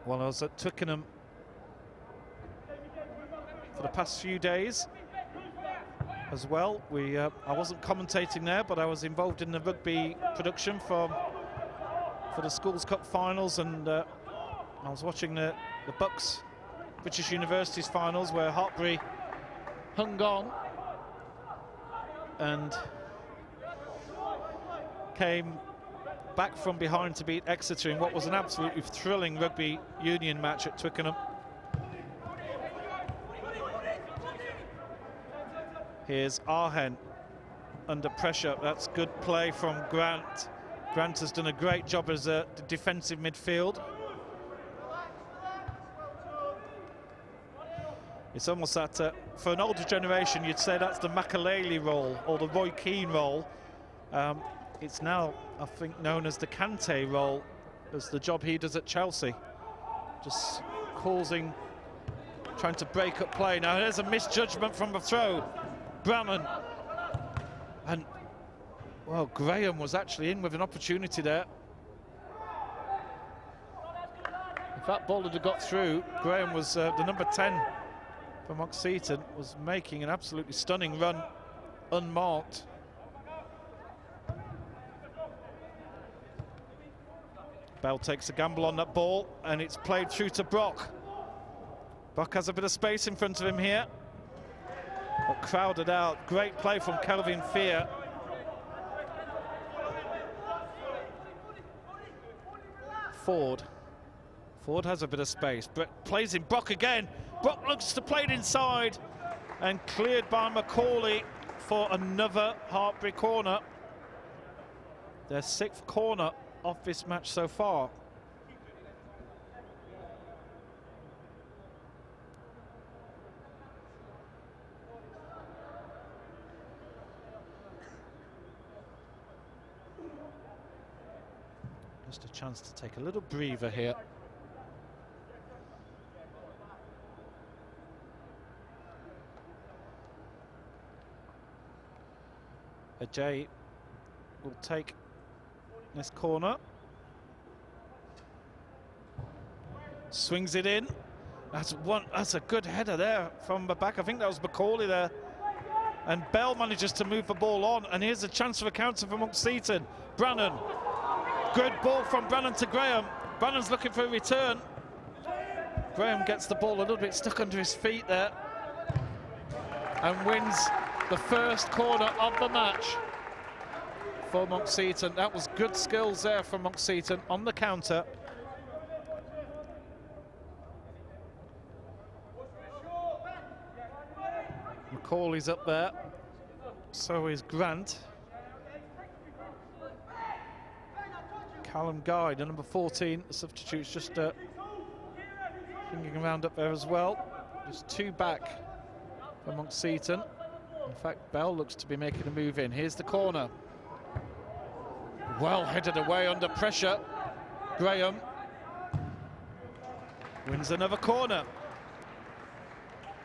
[SPEAKER 1] Well, I was at Twickenham for the past few days as well. I wasn't commentating there, but I was involved in the rugby production for the Schools Cup finals, and I was watching the Bucks British Universities finals, where Hartpury hung on and came back from behind to beat Exeter in what was an absolutely thrilling rugby union match at Twickenham. Here's Arhen under pressure. That's good play from Grant. Grant has done a great job as a defensive midfield. It's almost that, for an older generation, you'd say that's the Makaleli role or the Roy Keane role. It's now, I think, known as the Kante role, as the job he does at Chelsea. Just trying to break up play. Now there's a misjudgment from the throw. Brannan. And, well, Graham was actually in with an opportunity there. If that ball had got through, Graham was the number 10 for Monkseaton, was making an absolutely stunning run, unmarked. Bell takes a gamble on that ball, and it's played through to Brock. Brock has a bit of space in front of him here, but crowded out. Great play from Kelvin Fear. Ford has a bit of space, but plays in Brock again. Brock looks to play it inside, and cleared by Macaulay for another Hartpury corner. Their 6th corner of this match so far. Just a chance to take a little breather here. Ajay will take this corner. Swings it in. That's a good header there from the back. I think that was Macaulay there. And Bell manages to move the ball on. And here's a chance for a counter for Monkseaton. Brannan. Good ball from Brannan to Graham. Brannan's looking for a return. Graham gets the ball a little bit stuck under his feet there, and wins the first corner of the match for Monkseaton. That was good skills there from Monkseaton on the counter. Macaulay's up there, so is Grant. Callum Guy, the number 14, the substitute's just thinking around up there as well. Just 2 back for Monkseaton. In fact, Bell looks to be making a move in. Here's the corner. Well headed away under pressure. Graham wins another corner.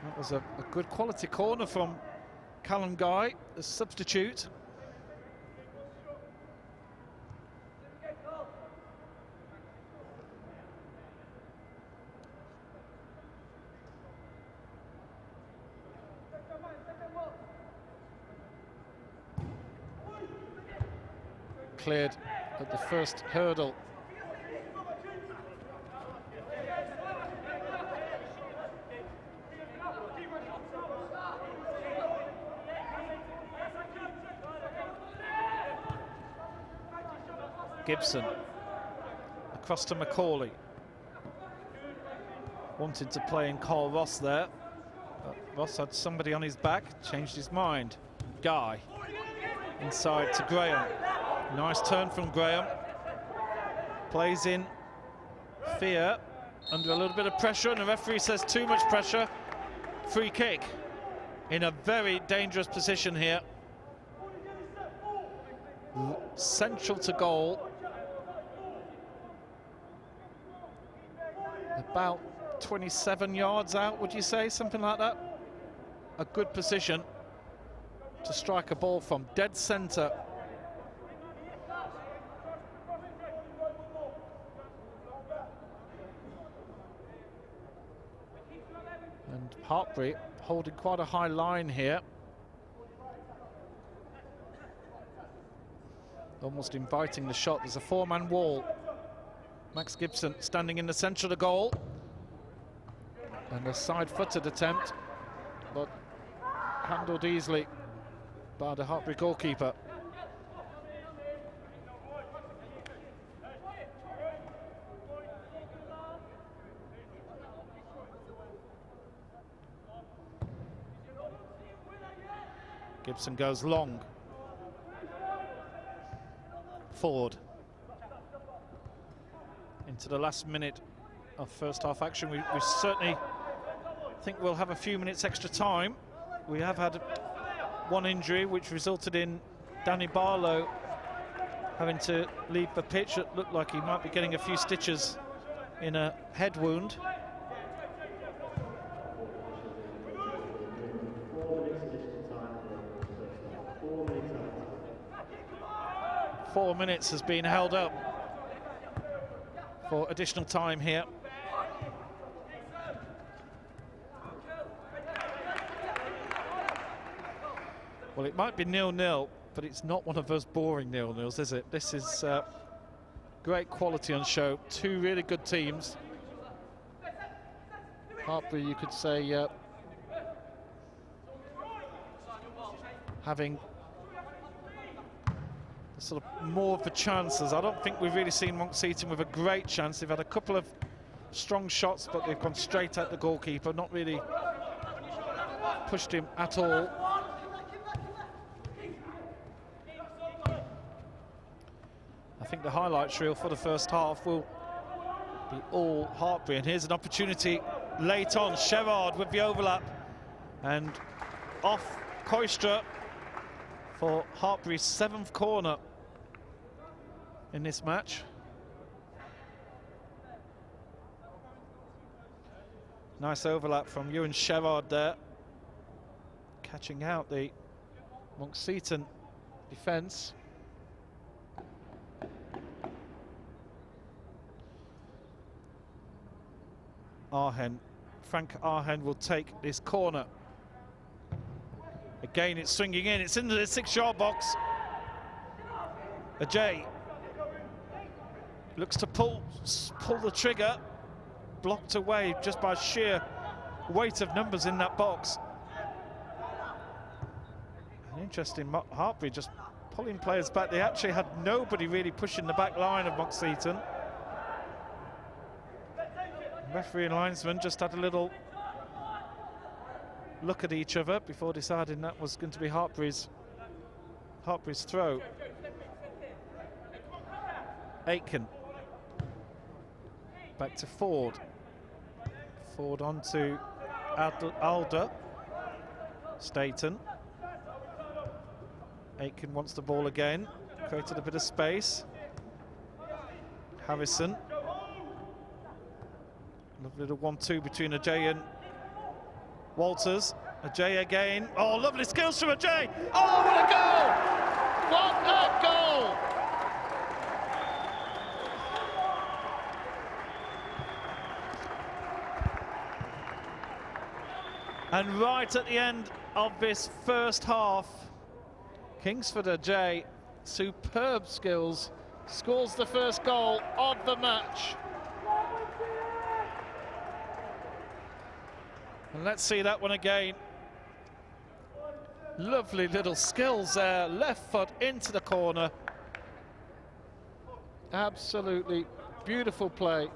[SPEAKER 1] That was a good quality corner from Callum Guy, the substitute. Cleared at the first hurdle. Gibson across to Macaulay. Wanted to play in Carl Ross there, but Ross had somebody on his back, changed his mind. Guy inside to Graham. Nice turn from Graham. Plays in Fear under a little bit of pressure, and the referee says too much pressure. Free kick in a very dangerous position here. central to goal. About 27 yards out, would you say? Something like that. A good position to strike a ball from dead centre. And Hartpury holding quite a high line here. Almost inviting the shot. There's a four-man wall. Max Gibson standing in the centre of the goal. And a side-footed attempt, but handled easily by the Hartpury goalkeeper. Gibson goes long. Forward. Into the last minute of first half action. We certainly think we'll have a few minutes extra time. We have had one injury which resulted in Danny Barlow having to leave the pitch. It looked like he might be getting a few stitches in a head wound. Four minutes has been held up for additional time here. Well, it might be 0-0, but it's not one of those boring 0-0s, is it? This is great quality on show. Two really good teams. Hartpury, you could say, having sort of more of the chances. I don't think we've really seen Monkseaton with a great chance. They've had a couple of strong shots, but they've gone straight at the goalkeeper, not really pushed him at all. I think the highlights reel for the first half will be all Hartpury, and here's an opportunity late on. Sherrard with the overlap, and off Koistra for Hartpury's 7th corner in this match. Nice overlap from Ewan Sherrard there, catching out the Monkseaton defence. Frank Arhen will take this corner. Again, it's swinging in. It's into the 6-yard box. Ajay looks to pull the trigger. Blocked away just by sheer weight of numbers in that box. An interesting, Hartpury just pulling players back. They actually had nobody really pushing the back line of Monkseaton. Referee and linesman just had a little look at each other before deciding that was going to be Hartpury's throw. Aitken back to Ford. Ford on to Alder. Staten. Aitken wants the ball again. Created a bit of space. Harrison. Lovely little 1-2 between Ajay and Walters. Ajay again. Oh, lovely skills from Ajay. Oh, what a goal! What a goal! And right at the end of this first half, Kingsford Ajay, superb skills, scores the first goal of the match. And let's see that one again. Lovely little skills there, left foot into the corner. Absolutely beautiful play.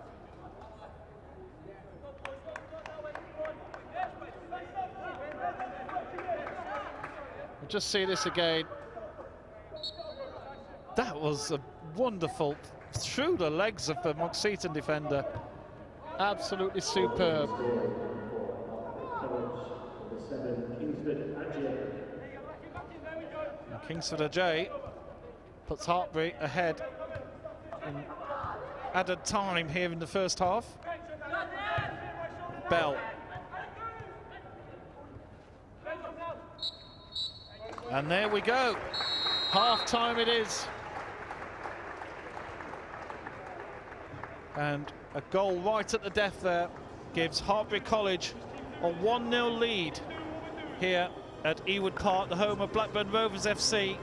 [SPEAKER 1] We'll just see this again. That was a wonderful, through the legs of the Monkseaton defender. Absolutely superb. Kingsford Ajay puts Hartpury ahead in added time here in the first half. Bell. And there we go. Half time it is. And a goal right at the death there gives Hartpury College a 1-0 lead here at Ewood Park, the home of Blackburn Rovers FC.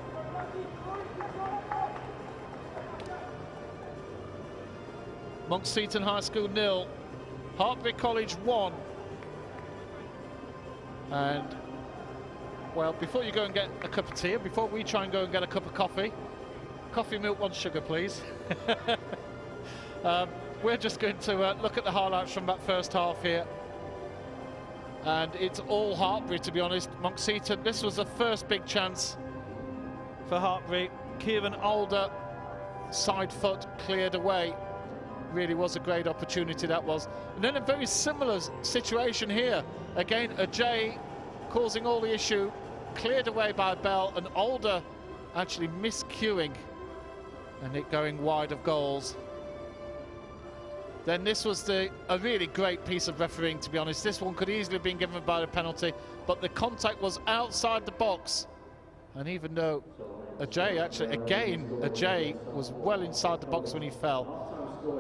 [SPEAKER 1] Monkseaton High School 0, Hartpury College 1. And, well, before you go and get a cup of tea, before we try and go and get a cup of coffee, coffee, milk, 1 sugar, please. We're just going to look at the highlights from that first half here. And it's all Hartpury, to be honest. Monkseaton, this was the first big chance for Hartpury. Kieran Alder, side foot, cleared away. Really was a great opportunity, that was. And then a very similar situation here. Again, Ajay causing all the issue, cleared away by Bell, and Alder actually miscuing, and it going wide of goals. Then this was a really great piece of refereeing, to be honest. This one could easily have been given by a penalty, but the contact was outside the box. And even though Ajay, actually, again, Ajay was well inside the box when he fell.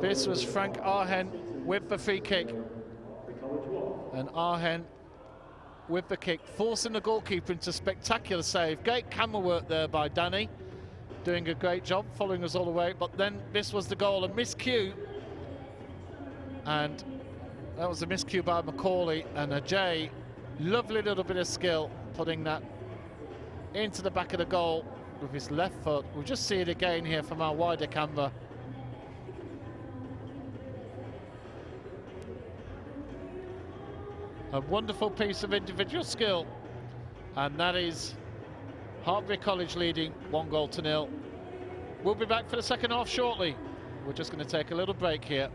[SPEAKER 1] This was Frank Arhen with the free kick. And Arhen with the kick, forcing the goalkeeper into spectacular save. Great camera work there by Danny, doing a great job, following us all the way. But then this was the goal, a miscue. And that was a miscue by Macaulay, and Ajay, lovely little bit of skill, putting that into the back of the goal with his left foot. We'll just see it again here from our wider camera. A wonderful piece of individual skill, and that is Hartpury College leading 1-0. We'll be back for the second half shortly. We're just going to take a little break here.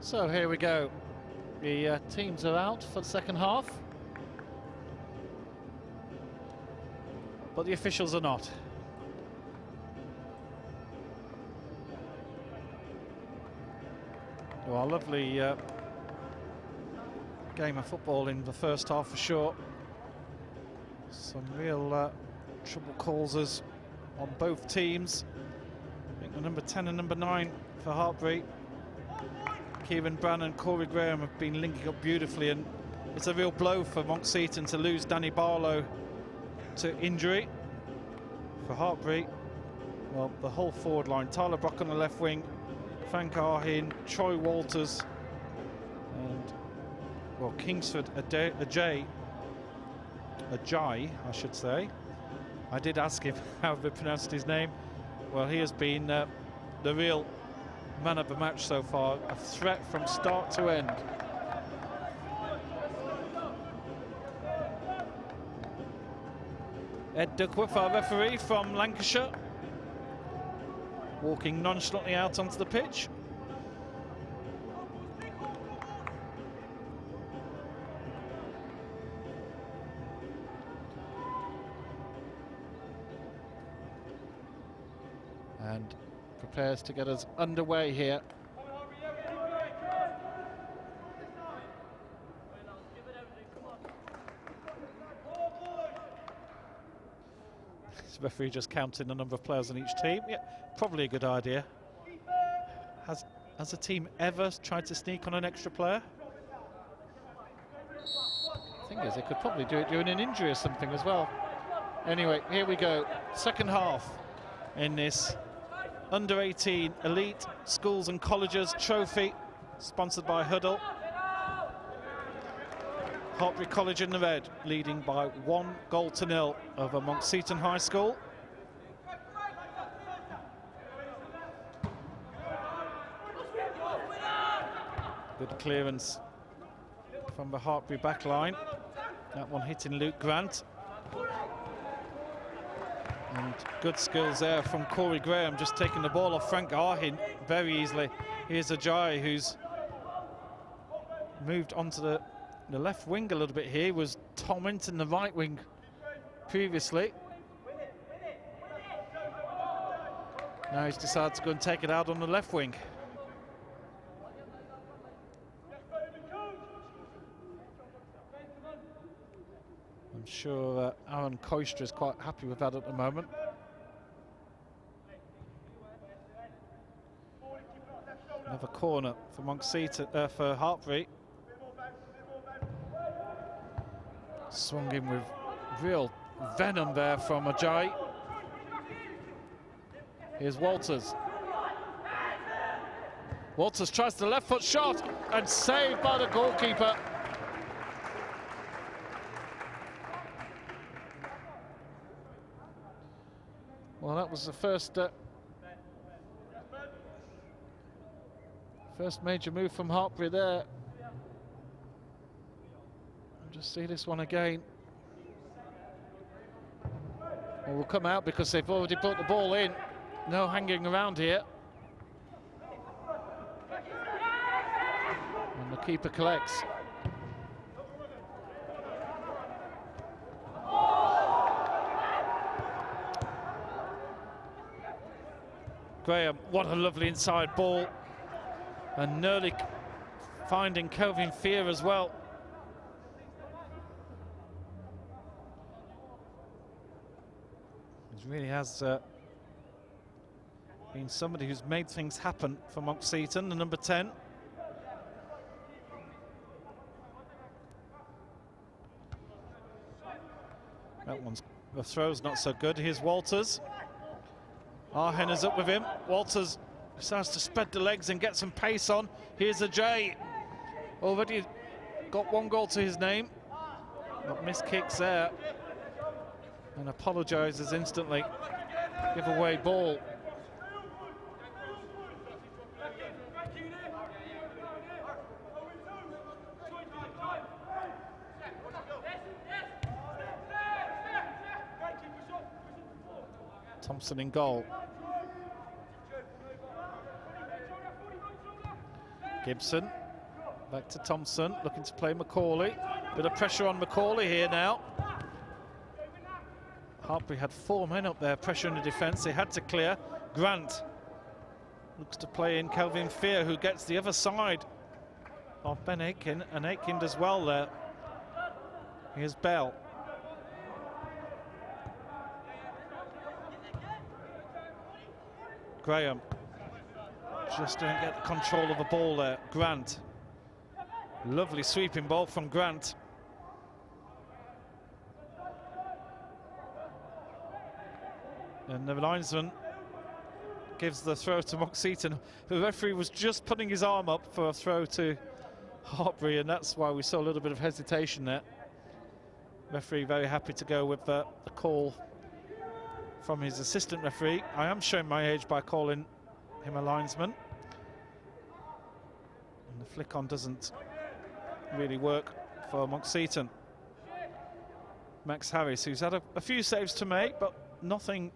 [SPEAKER 1] So here we go. The teams are out for the second half, but the officials are not. Well, a lovely game of football in the first half for sure. Some real trouble causes on both teams. I think the number 10 and number 9 for Hartpury, Kieran Brann and Corey Graham, have been linking up beautifully, and it's a real blow for Monkseaton to lose Danny Barlow to injury. For Hartpury, well, the whole forward line, Tyler Brock on the left wing, Frank Arhin, Troy Walters, and, well, Kingsford Ajay, I should say. I did ask him how they pronounced his name. Well, he has been the real man of the match so far, a threat from start to end. Ed Duckworth, our referee from Lancashire, walking nonchalantly out onto the pitch. And prepares to get us underway here. This referee just counting the number of players on each team. Yeah, probably a good idea. Has a team ever tried to sneak on an extra player? The thing is, they could probably do it during an injury or something as well. Anyway, here we go. Second half in this under-18 Elite Schools and Colleges Trophy, sponsored by Hudl. Hartpury College in the red, leading by 1-0 over Monkseaton High School. Good clearance from the Hartpury back line. That one hitting Luke Grant. And good skills there from Corey Graham, just taking the ball off Frank Arhin very easily. Here's Ajay, who's moved onto the left wing a little bit here. Was Tom Winton the right wing previously. Now he's decided to go and take it out on the left wing. I'm sure Aaron Koistra is quite happy with that at the moment. Another corner for Monkseaton, for Hartpury. Swung in with real venom there from Ajay. Here's Walters. Walters tries the left foot shot and saved by the goalkeeper. Well, that was the first major move from Hartpury there. Just see this one again. Well, we'll come out because they've already put the ball in. No hanging around here. And the keeper collects. Graham, what a lovely inside ball. And nearly finding Kelvin Fear as well. He really has been somebody who's made things happen for Monkseaton, the number 10. The throw's not so good. Here's Walters. Arhen is up with him. Walters decides to spread the legs and get some pace on. Here's Ajay. Already got 1 goal to his name. But missed kicks there. And apologises instantly. Give away ball. Thompson in goal. Gibson, back to Thompson, looking to play Macaulay. Bit of pressure on Macaulay here now. Hartpury had 4 men up there, pressure in the defence. They had to clear. Grant looks to play in Kelvin Fear, who gets the other side of Ben Aitken, and Aitken does well there. Here's Bell. Graham just didn't get the control of the ball there. Grant. Lovely sweeping ball from Grant. And the linesman gives the throw to Monkseaton. The referee was just putting his arm up for a throw to Hartpury, and that's why we saw a little bit of hesitation there. Referee very happy to go with the call from his assistant referee. I am showing my age by calling him a linesman. And the flick on doesn't really work for Monkseaton. Max Harris, who's had a few saves to make, but nothing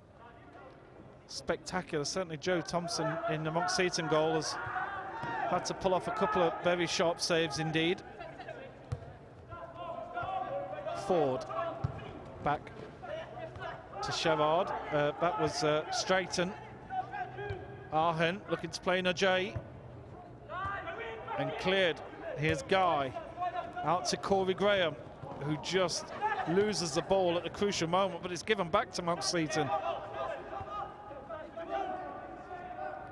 [SPEAKER 1] spectacular. Certainly Joe Thompson in the Monkseaton goal has had to pull off a couple of very sharp saves indeed. Ford back to Sherrard. That was Straighton. Arhen looking to play Najee. And cleared. Here's Guy. Out to Corey Graham, who just loses the ball at the crucial moment, but it's given back to Monkseaton.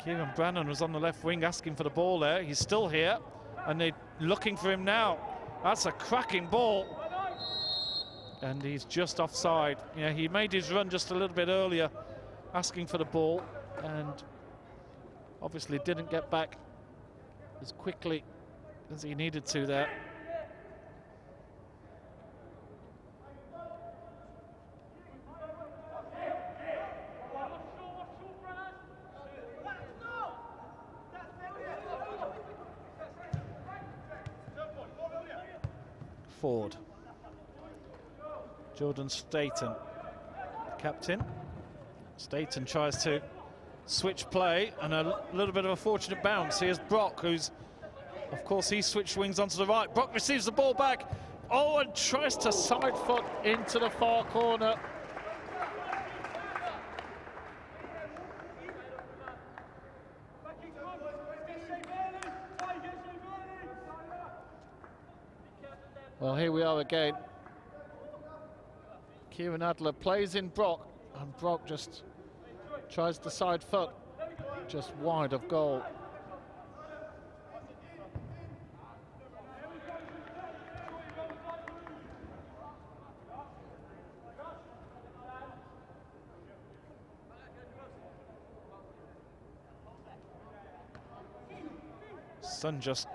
[SPEAKER 1] Kieran Brannan was on the left wing asking for the ball there. He's still here, and they're looking for him now. That's a cracking ball. And he's just offside. Yeah, he made his run just a little bit earlier, asking for the ball, and obviously didn't get back as quickly as he needed to there. Ford. Jordan Staten, captain. Staten tries to switch play, and a little bit of a fortunate bounce. Here's Brock, who's, of course, he switched wings onto the right. Brock receives the ball back. Oh, and tries to side foot into the far corner. Well, here we are again. Kieran Adler plays in Brock, and Brock just tries the side foot, just wide of goal. Sun just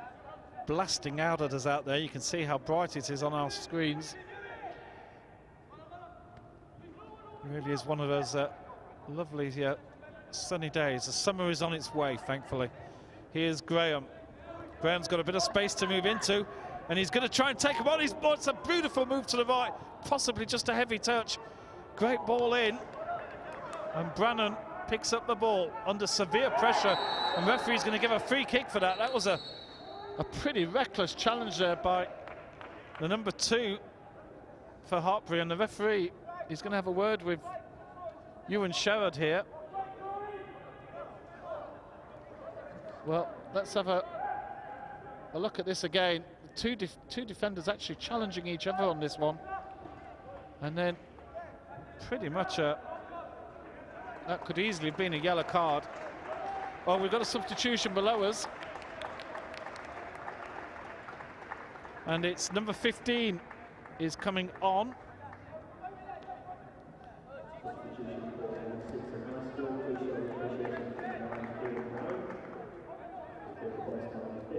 [SPEAKER 1] blasting out at us out there. You can see how bright it is on our screens. It really is one of those lovely sunny days. The summer is on its way, thankfully. Here's Graham. Graham's got a bit of space to move into, and he's going to try and take him on. It's a beautiful move to the right, possibly just a heavy touch. Great ball in, and Brannan picks up the ball under severe pressure, and referee's going to give a free kick for that. That was a pretty reckless challenge there by the number 2 for Hartpury, and the referee is going to have a word with Ewan Sherrod here. Well, let's have a look at this again. Two defenders actually challenging each other on this one, and then pretty much that could easily have been a yellow card. Oh, we've got a substitution below us, and it's number 15 is coming on.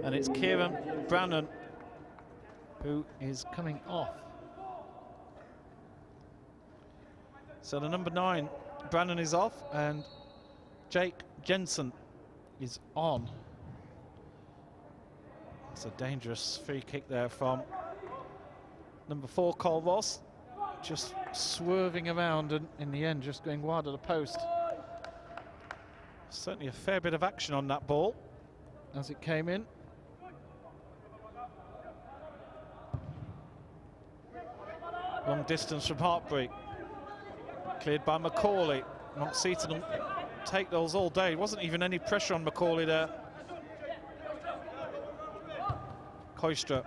[SPEAKER 1] And it's Kieran Brannan who is coming off. So the number 9, Brannan, is off, and Jake Jensen is on. It's a dangerous free kick there from number 4, Cole Ross, just swerving around and in the end just going wide of the post. Certainly a fair bit of action on that ball as it came in. Long distance from Hartpury. Cleared by Macaulay. Monkseaton will take those all day. Wasn't even any pressure on Macaulay there. Koistra.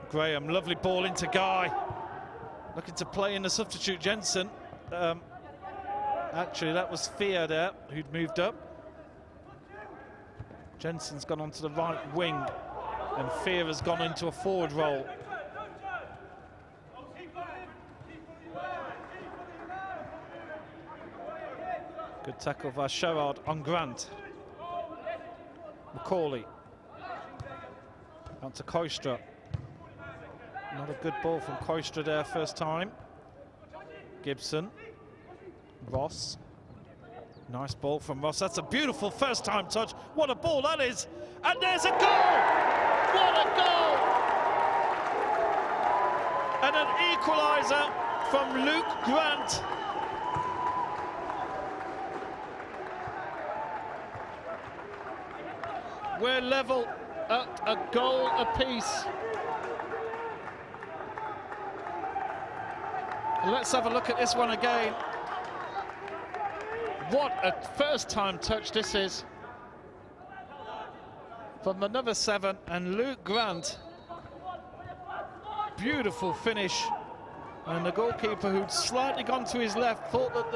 [SPEAKER 1] Graham, lovely ball into Guy. Looking to play in the substitute Jensen. Actually, that was Fear there, who'd moved up. Jensen's gone onto the right wing, and Fear has gone into a forward role. Good tackle by Sherrard on Grant. Macaulay. Out to Koistra. Not a good ball from Koistra there first time. Gibson. Ross. Nice ball from Ross. That's a beautiful first time touch. What a ball that is. And there's a goal! What a goal! And an equaliser from Luke Grant. We're level at a goal apiece. Let's have a look at this one again. What a first-time touch this is from the number 7 and Luke Grant. Beautiful finish, and the goalkeeper, who'd slightly gone to his left, thought that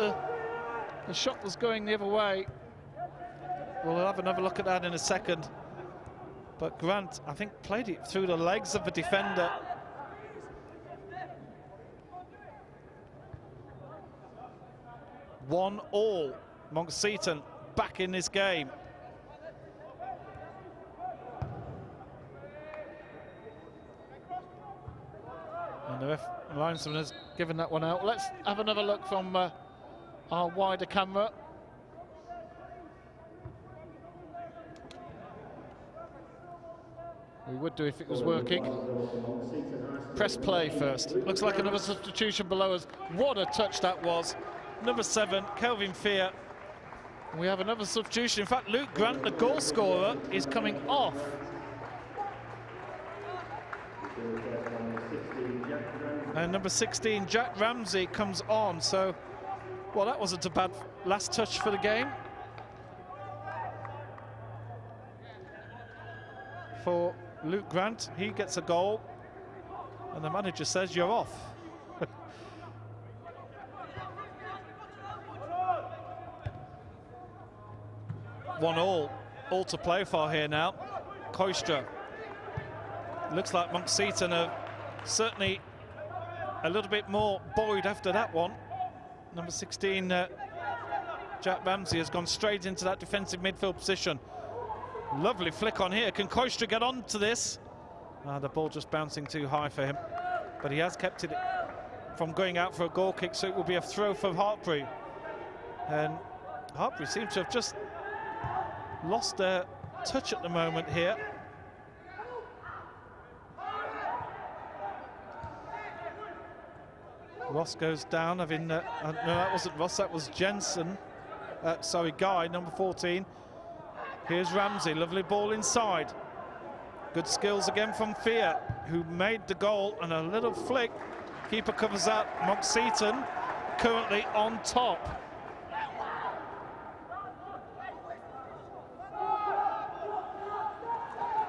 [SPEAKER 1] the shot was going the other way. We'll have another look at that in a second. But Grant, I think, played it through the legs of the defender. One all. Monkseaton back in this game. And the linesman has given that one out. Let's have another look from our wider camera. We would do if it was working. Press play first. Looks like another substitution below us. What a touch that was. Number 7, Kelvin Fear. We have another substitution. In fact, Luke Grant, the goal scorer, is coming off. And number 16, Jack Ramsey, comes on. So, well, that wasn't a bad last touch for the game. For Luke Grant, he gets a goal. And the manager says, you're off. 1-1, all to play for here now. Koistra. Looks like Monkseaton are certainly a little bit more buoyed after that one. Number 16, Jack Ramsey, has gone straight into that defensive midfield position. Lovely flick on here. Can Koistra get on to this? The ball just bouncing too high for him. But he has kept it from going out for a goal kick, so it will be a throw for Hartpury. And Hartpury seems to have just lost their touch at the moment here. Ross goes down, having no, that wasn't Ross, that was Jensen. Sorry, Guy, number 14. Here's Ramsey, lovely ball inside. Good skills again from Fear, who made the goal, and a little flick. Keeper covers that. Monkseaton currently on top.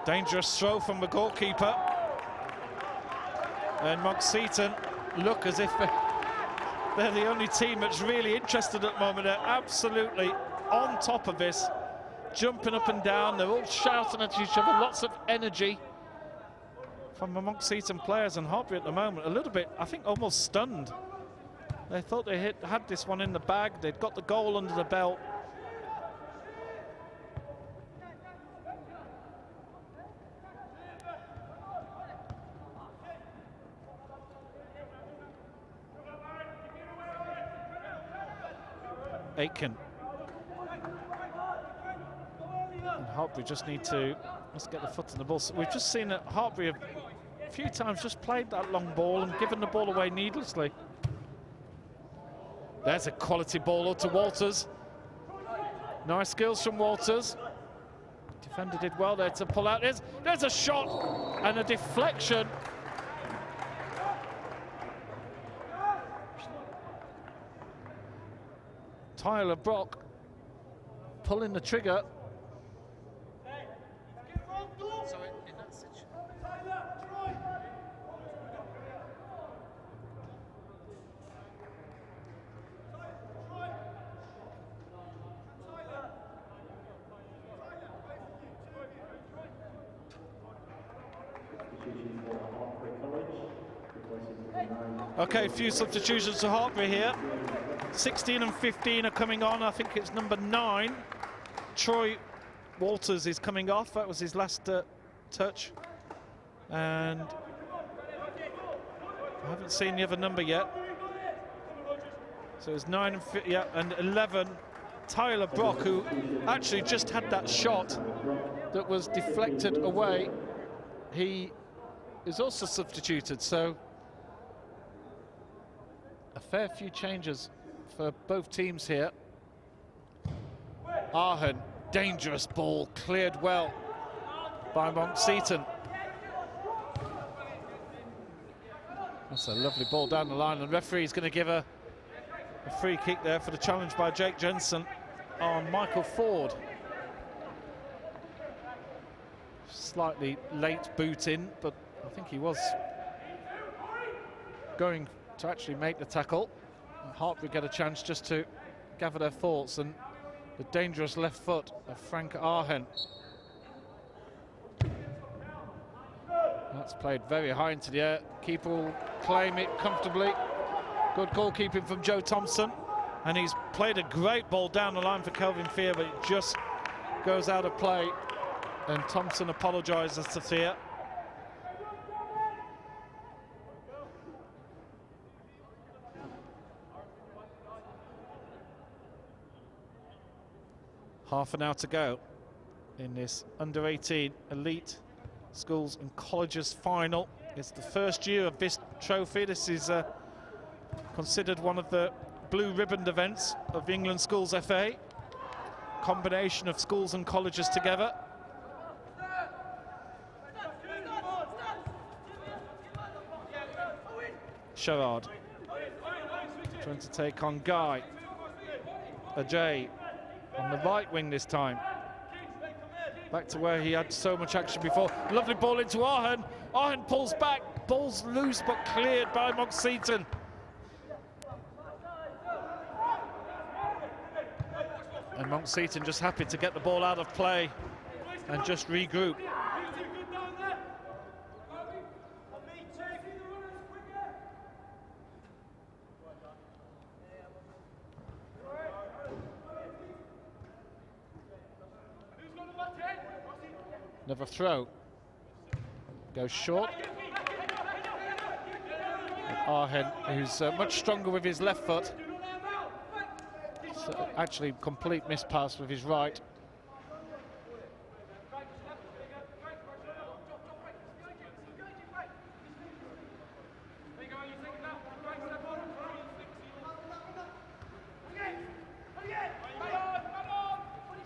[SPEAKER 1] Dangerous throw from the goalkeeper. And Monkseaton look as if they're the only team that's really interested at the moment. They're absolutely on top of this, jumping up and down. They're all shouting at each other, lots of energy from the Monkseaton players. And Hartpury at the moment a little bit, I think, almost stunned. They thought they had this one in the bag. They'd got the goal under the belt. Aitken. And Hartpury just need to, let's get the foot in the ball. So we've just seen that Hartpury a few times just played that long ball and given the ball away needlessly. There's a quality ball out to Walters. Nice skills from Walters. Defender did well there to pull out. There's a shot and a deflection. Tyler Brock pulling the trigger. Okay, a few substitutions to Hartpury here. 16 and 15 are coming on. I think it's number 9. Troy Walters is coming off. That was his last touch. And I haven't seen the other number yet. So it's 9 and and 11. Tyler Brock, who actually just had that shot that was deflected away. He is also substituted, so a fair few changes for both teams here. Arhen, dangerous ball, cleared well by Monkseaton. That's a lovely ball down the line, and the referee's going to give a free kick there for the challenge by Jake Jensen on Michael Ford. Slightly late boot in, but I think he was going to actually make the tackle. Hartpury get a chance just to gather their thoughts, and the dangerous left foot of Frank Arhen. That's played very high into the air. Keeper will claim it comfortably. Good goalkeeping from Joe Thompson, and he's played a great ball down the line for Kelvin Fear, but it just goes out of play, and Thompson apologises to Fear. Half an hour to go in this under-18 elite schools and colleges final. It's the first year of this trophy. This is considered one of the blue ribbon events of the England Schools FA. Combination of schools and colleges together. Sherrard trying to take on Guy. Ajay on the right wing this time. Back to where he had so much action before. Lovely ball into Arhen. Arhen pulls back. Ball's loose but cleared by Monkseaton. And Monkseaton just happy to get the ball out of play and just regroup. Another throw. Goes short. And Arhen, who's much stronger with his left foot. So actually, complete miss pass with his right.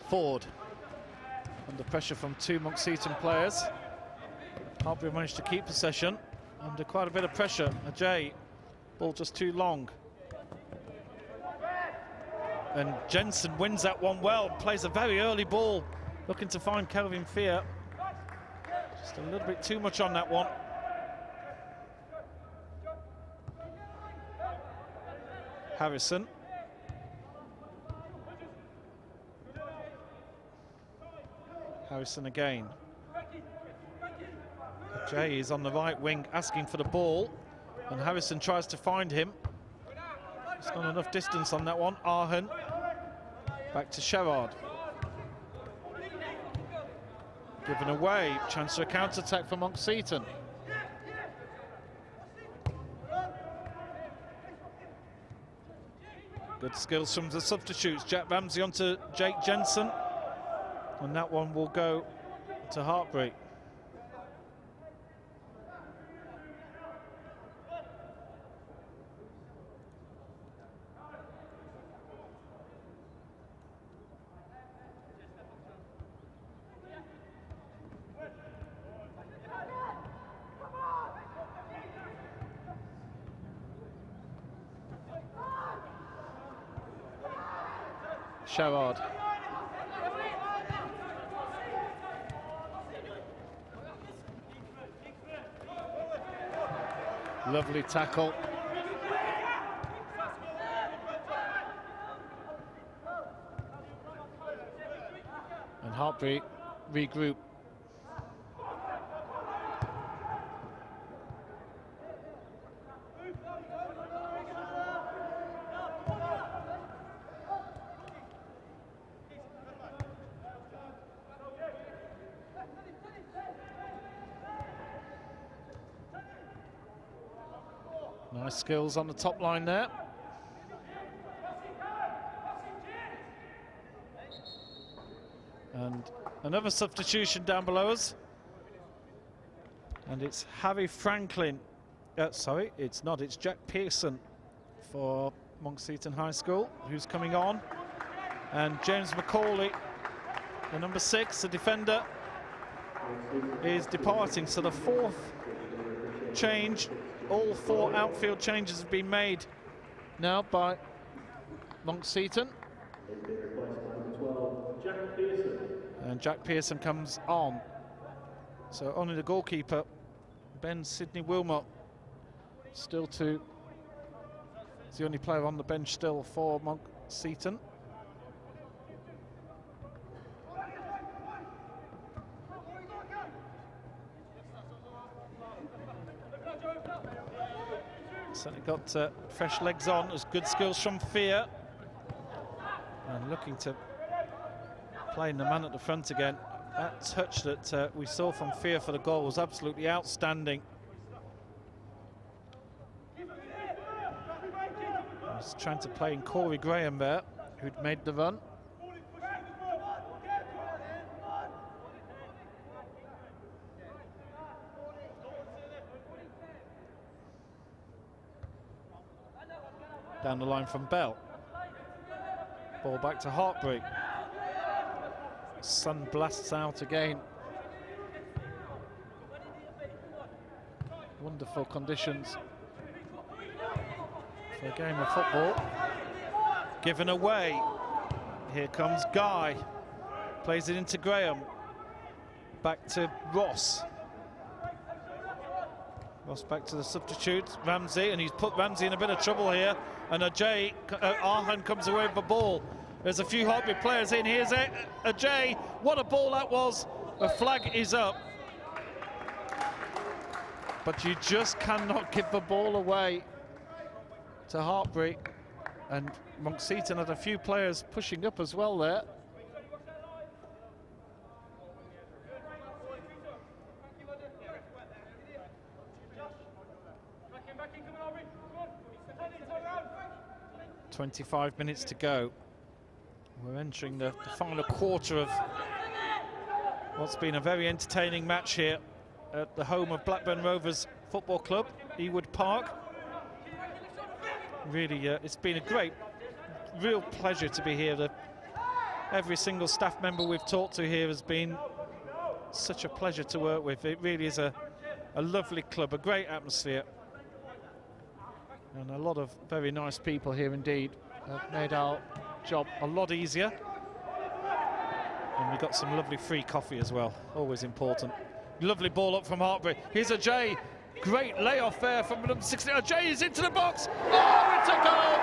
[SPEAKER 1] Ford. Under pressure from two Monkseaton players. Hartpury managed to keep possession under quite a bit of pressure. Ajay, ball just too long. And Jensen wins that one well, plays a very early ball, looking to find Kelvin Fear. Just a little bit too much on that one. Harrison. Harrison again. Jay is on the right wing asking for the ball, and Harrison tries to find him. It's not enough distance on that one. Arhen back to Sherrard. Given away, chance for a counter-attack for Monkseaton. Good skills from the substitutes. Jack Ramsey onto Jake Jensen. And that one will go to Hartpury. Sherrard. Lovely tackle. And Hartpury regroup. Nice skills on the top line there. And another substitution down below us. And it's Harry Franklin. Sorry, it's not. It's Jack Pearson for Monkseaton High School, who's coming on. And James McCauley, the number 6, the defender, is departing. So the 4th change, all 4 outfield changes have been made now by Monkseaton. And Jack Pearson comes on. So only the goalkeeper, Ben Sidney Wilmot, still to, is the only player on the bench still for Monkseaton. Certainly got fresh legs on, as good skills from Fear. And looking to playing the man at the front again. That touch that we saw from Fear for the goal was absolutely outstanding. He's trying to play in Corey Graham there, who'd made the run. Down the line from Bell. Ball back to Hartpury. Sun blasts out again. Wonderful conditions for a game of football. Given away. Here comes Guy. Plays it into Graham. Back to Ross. Ross back to the substitute, Ramsey, and he's put Ramsey in a bit of trouble here. And Ajay, Arhan comes away with the ball. There's a few Hartpury players in. Here's Ajay. What a ball that was. The flag is up. But you just cannot give the ball away to Hartpury. And Monkseaton had a few players pushing up as well there. .25 minutes to go. We're entering the final quarter of what's been a very entertaining match here at the home of Blackburn Rovers Football Club, Ewood Park. Really, it's been a real pleasure to be here. Every single staff member we've talked to here has been such a pleasure to work with. It really is a lovely club, a great atmosphere. And a lot of very nice people here indeed have made our job a lot easier. And we got some lovely free coffee as well, always important. Lovely ball up from Hartpury. Here's Ajay, great layoff there from number 16. Ajay is into the box. Oh, it's a goal!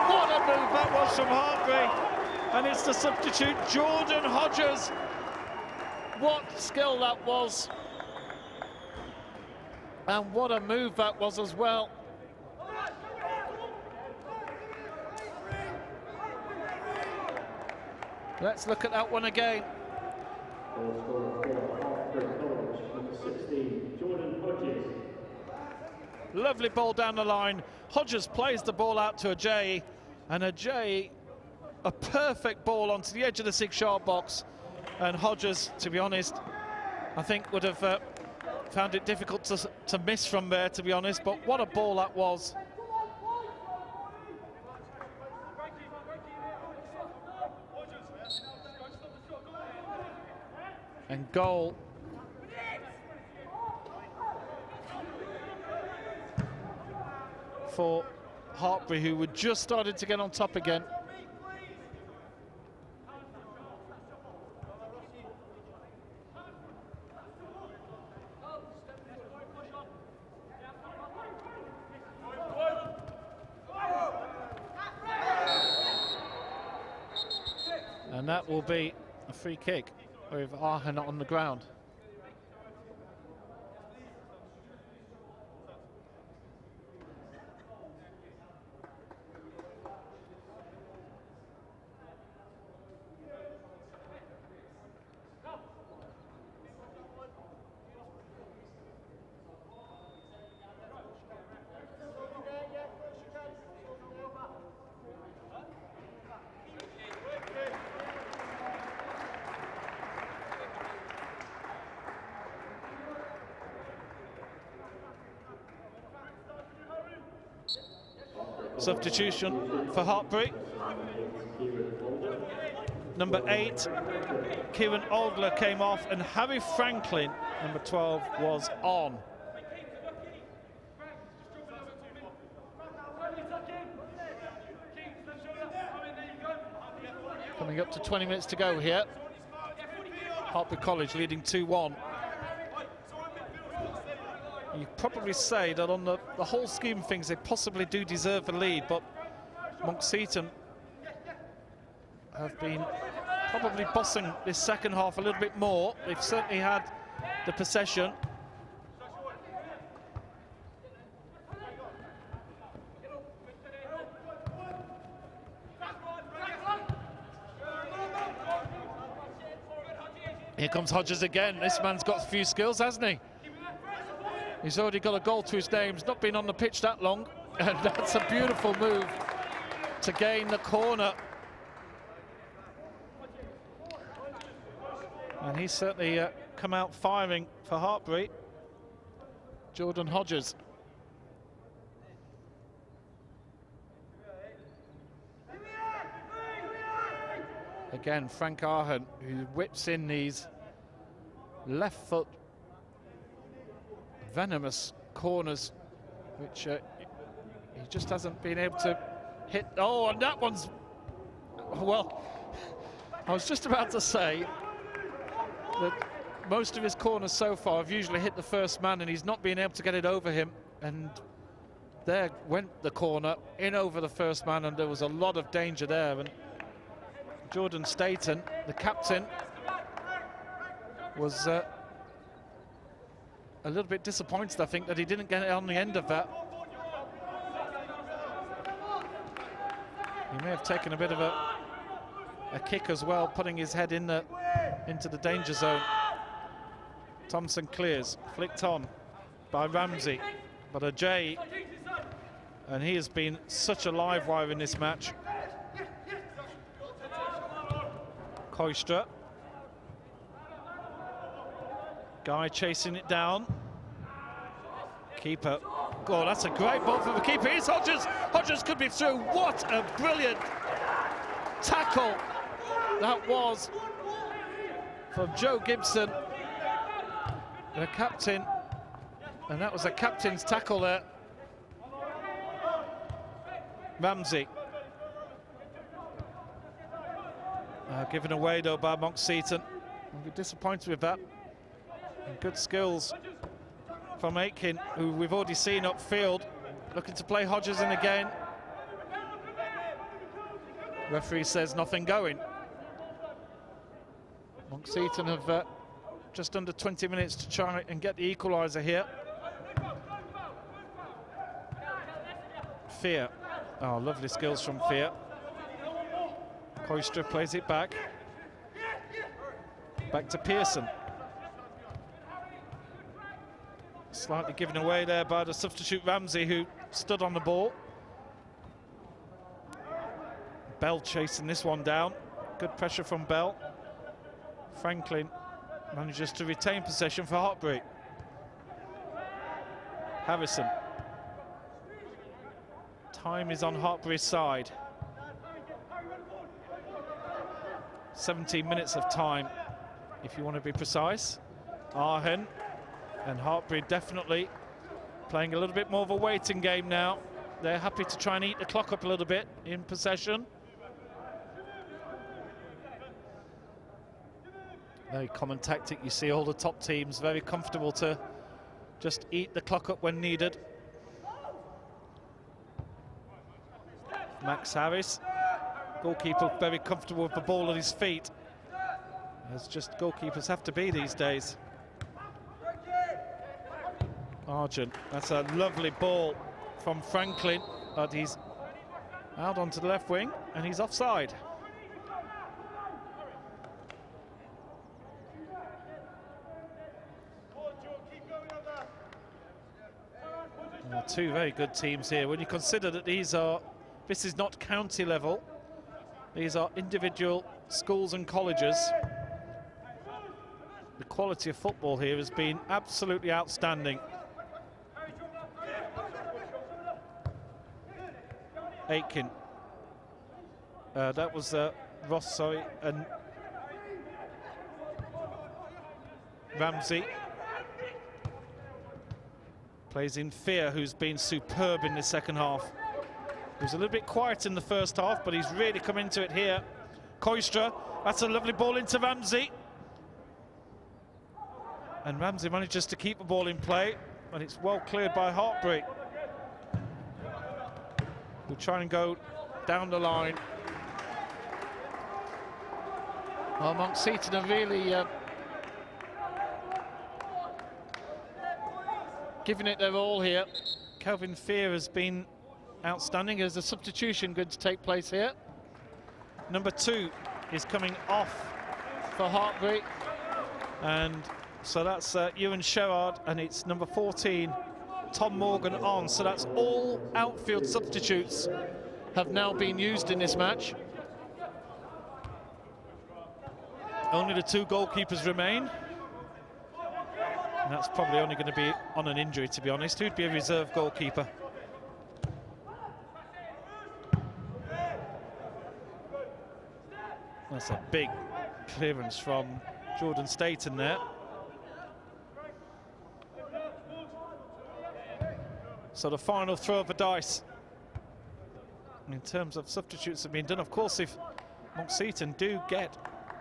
[SPEAKER 1] What a move that was from Hartpury. And it's the substitute, Jordan Hodges. What skill that was. And what a move that was as well. Let's look at that one again. Lovely ball down the line. Hodges plays the ball out to Ajay, and Ajay, a perfect ball onto the edge of the 6-yard box. And Hodges, to be honest, I think would have found it difficult to miss from there, to be honest. But what a ball that was. And goal. For Hartpury, who were just started to get on top again. And that will be a free kick with Arhen on the ground. Substitution for Hartpury. Number 8, Kieran Aldler came off, and Harry Franklin, number 12, was on. Coming up to 20 minutes to go here. Hartpury College leading 2-1. You probably say that on the whole scheme of things, they possibly do deserve the lead, but Monkseaton have been probably bossing this second half a little bit more. They've certainly had the possession. Here comes Hodges again. This man's got a few skills, hasn't he? He's already got a goal to his name. He's not been on the pitch that long. And that's a beautiful move to gain the corner. And he's certainly come out firing for Hartpury. Jordan Hodges. Again, Frank Arhen, who whips in these left foot venomous corners, which he just hasn't been able to hit. Oh, and that one's, well, I was just about to say that most of his corners so far have usually hit the first man, and he's not been able to get it over him. And there went the corner in over the first man, and there was a lot of danger there. And Jordan Staten, the captain, was a little bit disappointed, I think, that he didn't get it on the end of that. He may have taken a bit of a kick as well, putting his head into the danger zone. Thompson clears, flicked on by Ramsey, but Ajay, and he has been such a live wire in this match. Koistra. Guy chasing it down. Keeper. Oh, that's a great ball from the keeper. Here's Hodges. Hodges could be through. What a brilliant tackle that was from Joe Gibson, the captain. And that was a captain's tackle there. Ramsey. Given away though by Monkseaton. I'll be disappointed with that. And good skills from Aitken, who we've already seen upfield, looking to play Hodges in again. Referee says nothing going. Monkseaton have just under 20 minutes to try and get the equaliser here. Fear. Oh, lovely skills from Fear. Koistra plays it back. Back to Pearson. Slightly given away there by the substitute Ramsey, who stood on the ball. Bell chasing this one down. Good pressure from Bell. Franklin manages to retain possession for Hartpury. Harrison. Time is on Hartpury's side. 17 minutes of time, if you want to be precise. Arhen and Hartpury definitely playing a little bit more of a waiting game now. They're happy to try and eat the clock up a little bit in possession. Very common tactic. You see all the top teams very comfortable to just eat the clock up when needed. Max Harris Goalkeeper very comfortable with the ball at his feet, as just goalkeepers have to be these days. Argent, that's a lovely ball from Franklin, but he's out onto the left wing and he's offside. Well, two very good teams here. When you consider that this is not county level, these are individual schools and colleges. The quality of football here has been absolutely outstanding. Aitken. That was Ross, sorry, and Ramsey. Plays in Fear, who's been superb in the second half. He was a little bit quiet in the first half, but he's really come into it here. Koistra, that's a lovely ball into Ramsey. And Ramsey manages to keep the ball in play, and it's well cleared by Hartpury. We'll try and go down the line. Well, Monkseaton are really giving it their all here. Kelvin Fear has been outstanding. There's a substitution going to take place here. Number 2 is coming off for Hartpury, and so that's Ewan Sherrard, and it's number 14, Tom Morgan, on. So that's all outfield substitutes have now been used in this match. Only the 2 goalkeepers remain. And that's probably only going to be on an injury, to be honest. Who'd be a reserve goalkeeper? That's a big clearance from Jordan Staten there. So the final throw of the dice in terms of substitutes have been done. Of course, if Monkseaton do get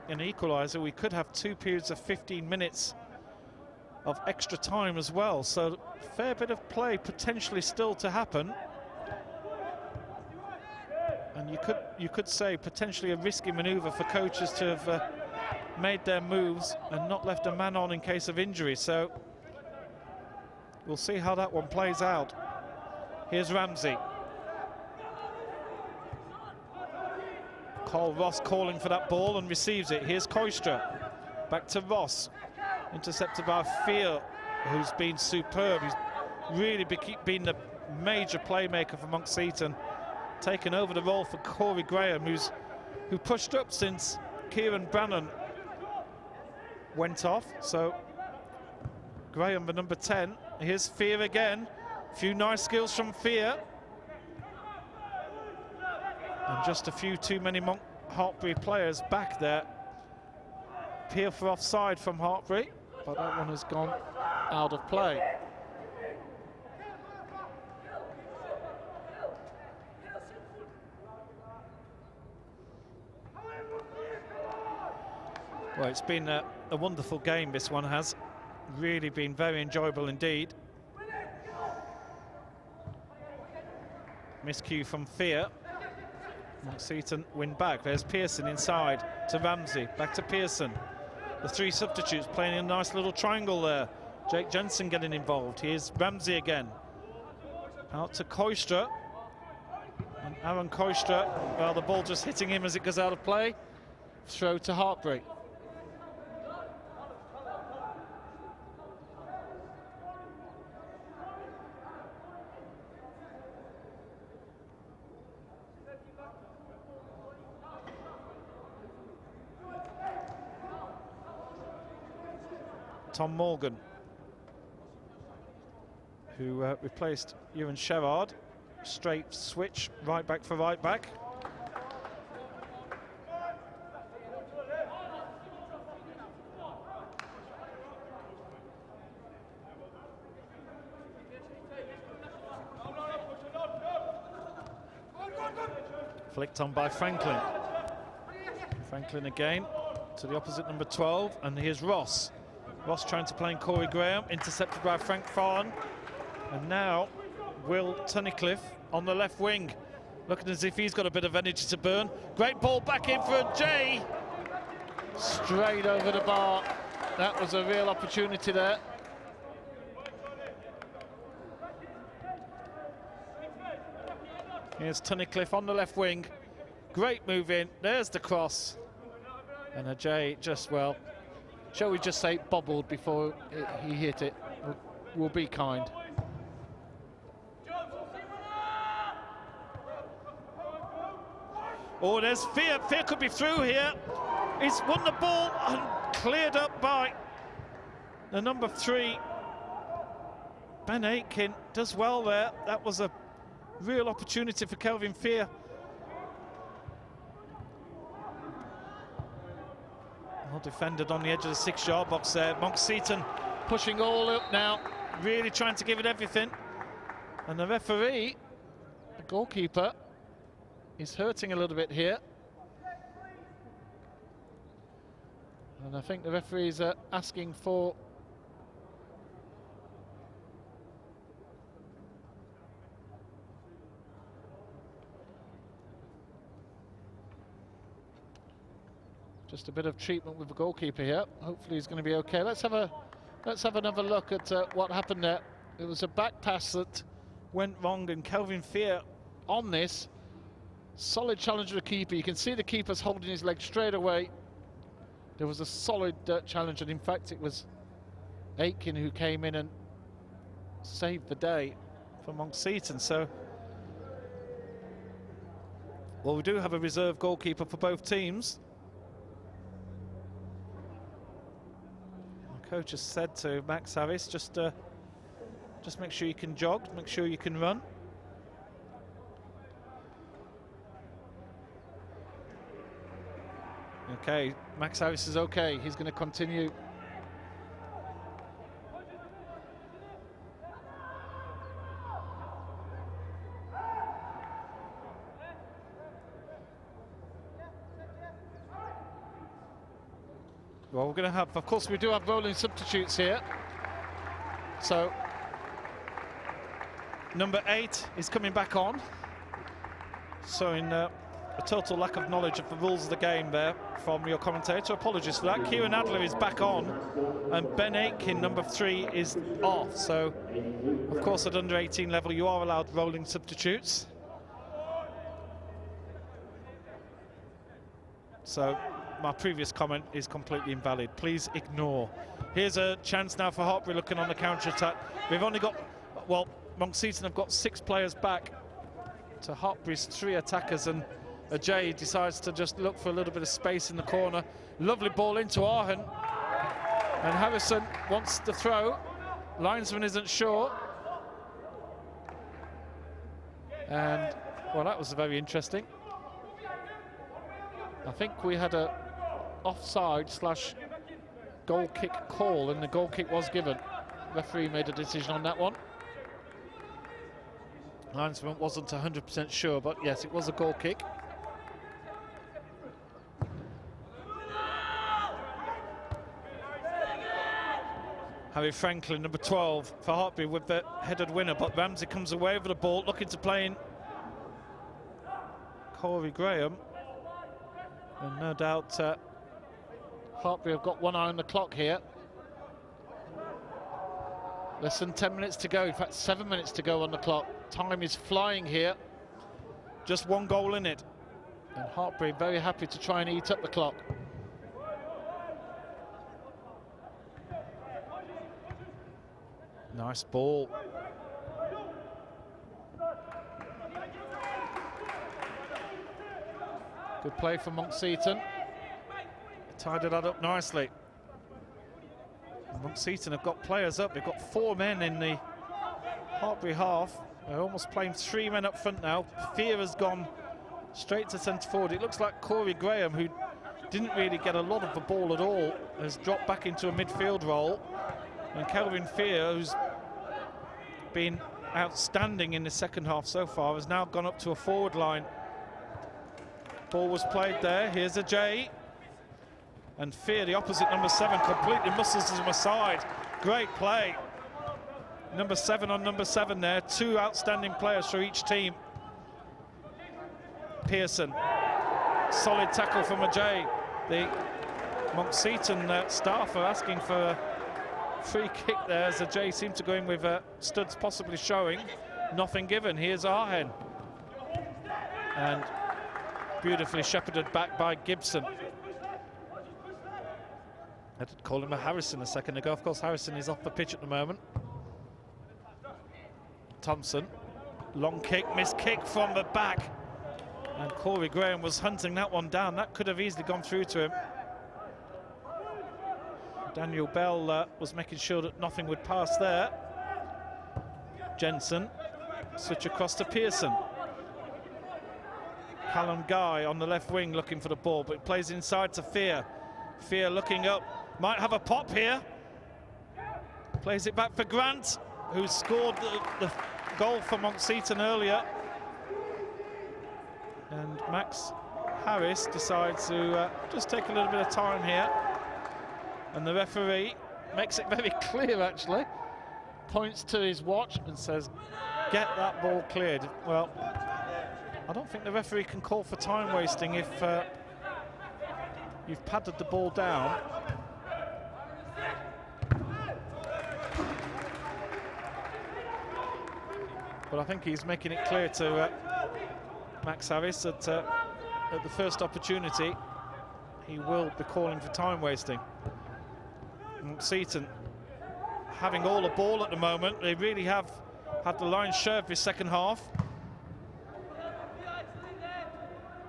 [SPEAKER 1] an equaliser, we could have 2 periods of 15 minutes of extra time as well. So a fair bit of play potentially still to happen. And you could say potentially a risky manoeuvre for coaches to have made their moves and not left a man on in case of injury. So we'll see how that one plays out. Here's Ramsey. Cole Ross calling for that ball and receives it. Here's Koistra. Back to Ross. Intercepted by Fear, who's been superb. He's really been the major playmaker for Monkseaton. Taken over the role for Corey Graham, who pushed up since Kieran Brannan went off. So Graham, the number 10. Here's Fear again. A few nice skills from Fear. And just a few too many Hartpury players back there. Appeal for offside from Hartpury, but that one has gone out of play. Well, it's been a wonderful game, this one has. Really been very enjoyable indeed. Miscue from Fear. Monkseaton win back. There's Pearson inside to Ramsey. Back to Pearson. The 3 substitutes playing a nice little triangle there. Jake Jensen getting involved. Here's Ramsey again. Out to Koistra. And Aaron Koistra, well, the ball just hitting him as it goes out of play. Throw to Hartpury. Tom Morgan, who replaced Ewan Sherrard. Straight switch, right back for right back. Flicked on by Franklin. Franklin again to the opposite number 12, and here's Ross. Ross trying to play in Corey Graham, intercepted by Frank Farn. And now Will Tunnicliffe on the left wing. looking as if he's got a bit of energy to burn. Great ball back in for Jay. Straight over the bar. That was a real opportunity there. Here's Tunnicliffe on the left wing. Great move in. There's the cross. And Ajay just, well, shall we just say bobbled before he hit it? We'll be kind. Oh, there's Fear. Fear could be through here. He's won the ball and cleared up by the number 3. Ben Aitken does well there. That was a real opportunity for Kelvin Fear. Well defended on the edge of the 6-yard box there. Monkseaton pushing all up now, really trying to give it everything. And the referee, the goalkeeper, is hurting a little bit here. And I think the referees are asking for just a bit of treatment with the goalkeeper here. Hopefully he's going to be okay. Let's have another look at what happened there. It was a back pass that went wrong, and Kelvin Fear on this. Solid challenge of the keeper. You can see the keeper's holding his leg straight away. There was a solid challenge, and in fact it was Aitken who came in and saved the day for Monkseaton. So, well, we do have a reserve goalkeeper for both teams. The coach has said to Max Harris, just make sure you can jog, make sure you can run. Okay, Max Harris is okay. He's going to continue. Well, we're going to have, of course, we do have rolling substitutes here. So, number 8 is coming back on. So a total lack of knowledge of the rules of the game there from your commentator. Apologies for that. Kieran Adler is back on, and Ben Aitken, number 3, is off. So, of course, at under 18 level, you are allowed rolling substitutes. So, my previous comment is completely invalid. Please ignore. Here's a chance now for Hartpury looking on the counter-attack. We've only got, well, Monkseaton have got 6 players back to Hartpury's 3 attackers, and Ajay decides to just look for a little bit of space in the corner. Lovely ball into Arhan, and Harrison wants the throw. Linesman isn't sure, and well, that was very interesting. I think we had a offside / goal kick call, and the goal kick was given. Referee made a decision on that one. Linesman wasn't 100% sure, but yes, it was a goal kick. Harry Franklin, number 12, for Hartpury with the headed winner, but Ramsey comes away with the ball, looking to play in Corey Graham. And no doubt Hartpury have got one eye on the clock here. Less than 10 minutes to go, in fact 7 minutes to go on the clock. Time is flying here. Just 1 goal in it. And Hartpury very happy to try and eat up the clock. Nice ball. Good play from Monkseaton. Tied that up nicely. Monkseaton have got players up. They've got 4 men in the Hartpury half. They're almost playing 3 men up front now. Fear has gone straight to centre forward. It looks like Corey Graham, who didn't really get a lot of the ball at all, has dropped back into a midfield role. And Kelvin Fear, who's been outstanding in the second half so far, has now gone up to a forward line. Ball was played there. Here's Ajay. And Fear, the opposite number 7, completely muscles him aside. Great play. Number 7 on number 7 there. 2 outstanding players for each team. Pearson. Solid tackle from Ajay. The Monkseaton staff are asking for a free kick there as Ajay seemed to go in with studs possibly showing. Nothing given. Here's Arhen. And beautifully shepherded back by Gibson. I did call him a Harrison a second ago. Of course, Harrison is off the pitch at the moment. Thompson. Long kick, missed kick from the back. And Corey Graham was hunting that one down. That could have easily gone through to him. Daniel Bell was making sure that nothing would pass there. Jensen, switch across to Pearson. Callum Guy on the left wing looking for the ball, but it plays inside to Fear. Fear looking up, might have a pop here. Plays it back for Grant, who scored the goal for Monkseaton earlier. And Max Harris decides to just take a little bit of time here. And the referee makes it very clear, actually. Points to his watch and says, get that ball cleared. Well, I don't think the referee can call for time wasting if you've padded the ball down. But I think he's making it clear to Max Harris that at the first opportunity, he will be calling for time wasting. Monkseaton having all the ball at the moment. They really have had the lion's share of this second half.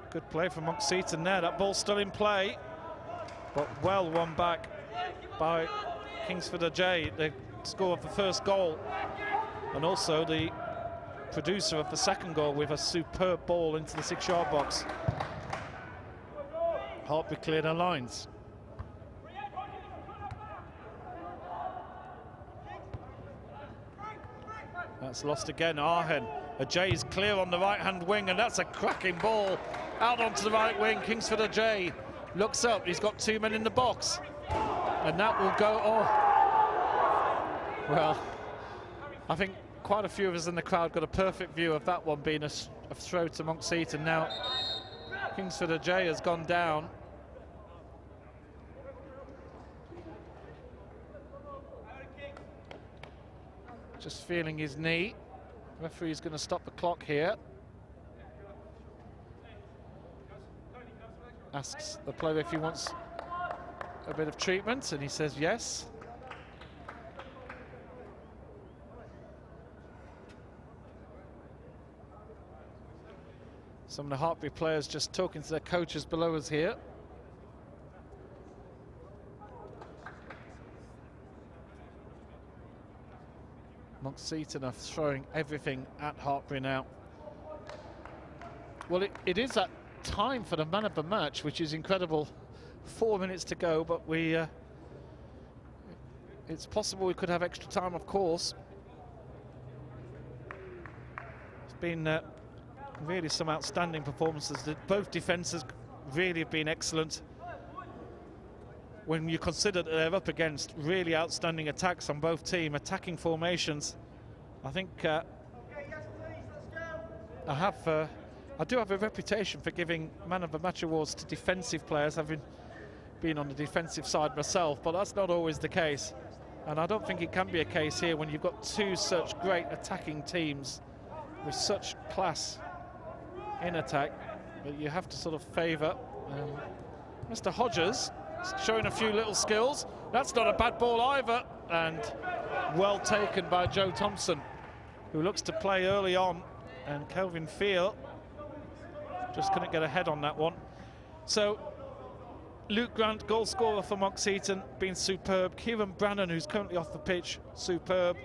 [SPEAKER 1] Good play from Monkseaton there. That ball's still in play, but well won back by Kingsford Ajay, the score of the first goal, and also the producer of the second goal with a superb ball into the 6-yard box. Hartpury cleared our lines. That's lost again. Arhen. Ajay's clear on the right-hand wing, and that's a cracking ball out onto the right wing. Kingsford Ajay looks up. He's got 2 men in the box, and that will go. Oh, well, I think quite a few of us in the crowd got a perfect view of that one being a throw to Monkseaton. Now, Kingsford Ajay has gone down. Just feeling his knee. Referee's going to stop the clock here. Asks the player if he wants a bit of treatment, and he says yes. Some of the Hartpury players just talking to their coaches below us here. Monkseaton are throwing everything at Hartpury now. Well, it is that time for the man of the match, which is incredible. 4 minutes to go, but it's possible we could have extra time, of course. It's been really some outstanding performances. Both defences really have been excellent. When you consider that they're up against really outstanding attacks on both team, attacking formations, I think I do have a reputation for giving man of the match awards to defensive players, having been on the defensive side myself, but that's not always the case. And I don't think it can be a case here when you've got two such great attacking teams with such class in attack, but you have to sort of favour Mr. Hodges. Showing a few little skills. That's not a bad ball either, and well taken by Joe Thompson, who looks to play early on, and Kelvin Field just couldn't get ahead on that one. So Luke Grant, goal scorer for Monkseaton, been superb. Kieran Brannan, who's currently off the pitch, superb.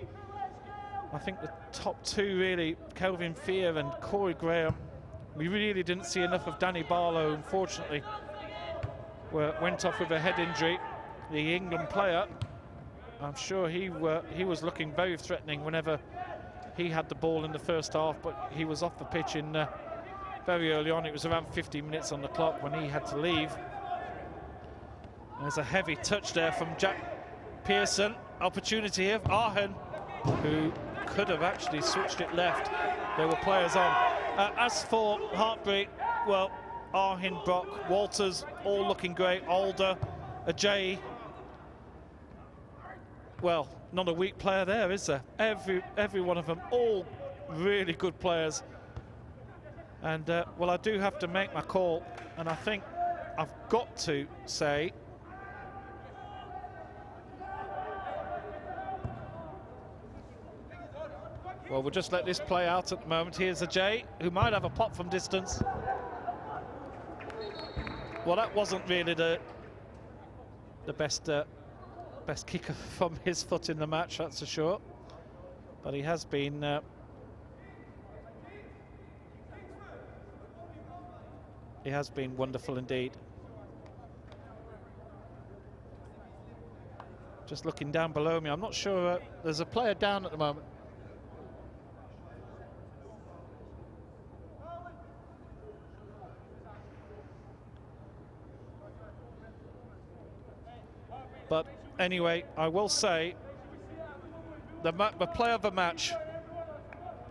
[SPEAKER 1] I think the top two really, Kelvin Field and Corey Graham. We really didn't see enough of Danny Barlow, unfortunately. Went off with a head injury. The England player, I'm sure he was looking very threatening whenever he had the ball in the first half, but he was off the pitch in very early on. It was around 15 minutes on the clock when he had to leave. There's a heavy touch there from Jack Pearson. Opportunity here, Arhen, who could have actually switched it left. There were players on. As for Hartpury, well, Arhin, Brock, Walters, all looking great. Alder, Ajay. Well, not a weak player there, is there? Every one of them, all really good players. And, well, I do have to make my call, and I think I've got to say well, we'll just let this play out at the moment. Here's Ajay, who might have a pop from distance. Well, that wasn't really the best kicker from his foot in the match, that's for sure. But he has been wonderful indeed. Just looking down below me, I'm not sure. There's a player down at the moment. But anyway, I will say the player of the match,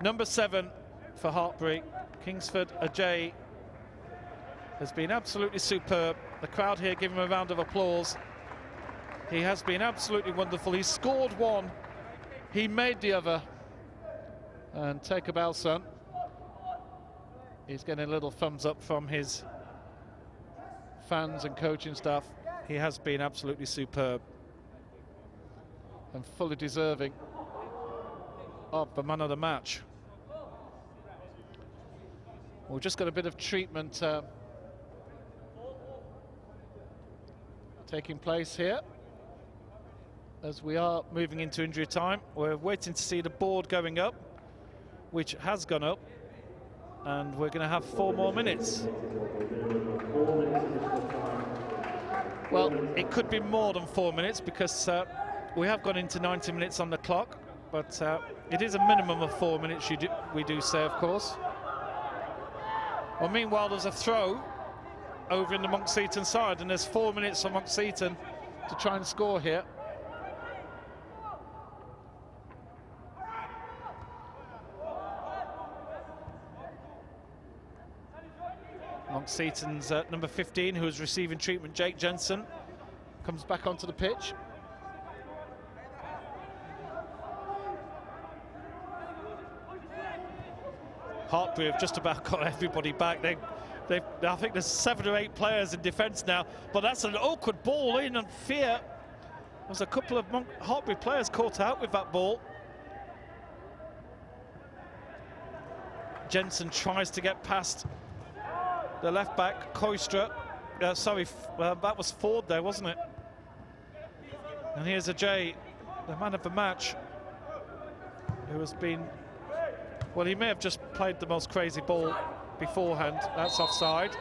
[SPEAKER 1] number 7 for Hartpury, Kingsford Ajay, has been absolutely superb. The crowd here give him a round of applause. He has been absolutely wonderful. He scored one, he made the other. And take a bow, son. He's getting a little thumbs up from his fans and coaching staff. He has been absolutely superb and fully deserving of the man of the match. We've just got a bit of treatment taking place here as we are moving into injury time. We're waiting to see the board going up, which has gone up, and we're going to have 4 more minutes. Well, it could be more than 4 minutes because we have gone into 90 minutes on the clock, but it is a minimum of 4 minutes, we do say, of course. Well, meanwhile, there's a throw over in the Monkseaton side, and there's 4 minutes for Monkseaton to try and score here. Monkseaton's number 15, who is receiving treatment, Jake Jensen, comes back onto the pitch. Hartpury have just about got everybody back. I think there's 7 or 8 players in defence now, but that's an awkward ball in, and fear. There's a couple of Hartpury players caught out with that ball. Jensen tries to get past the left back, Koistra. That was Ford there, wasn't it? And here's Ajay, the man of the match, who has been, well, he may have just played the most crazy ball beforehand. That's offside.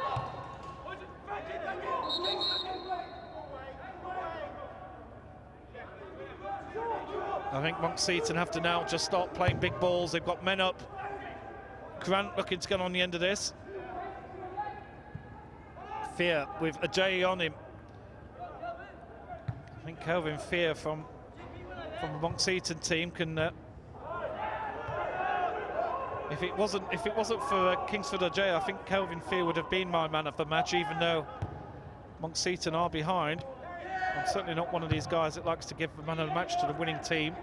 [SPEAKER 1] I think Monkseaton have to now just start playing big balls. They've got men up. Grant looking to get on the end of this. Fear with Ajay on him. I think Kelvin Fear from the Monkseaton team can. If it wasn't for Kingsford Ajay, I think Kelvin Fear would have been my man of the match, even though Monkseaton are behind. I'm certainly not one of these guys that likes to give the man of the match to the winning team.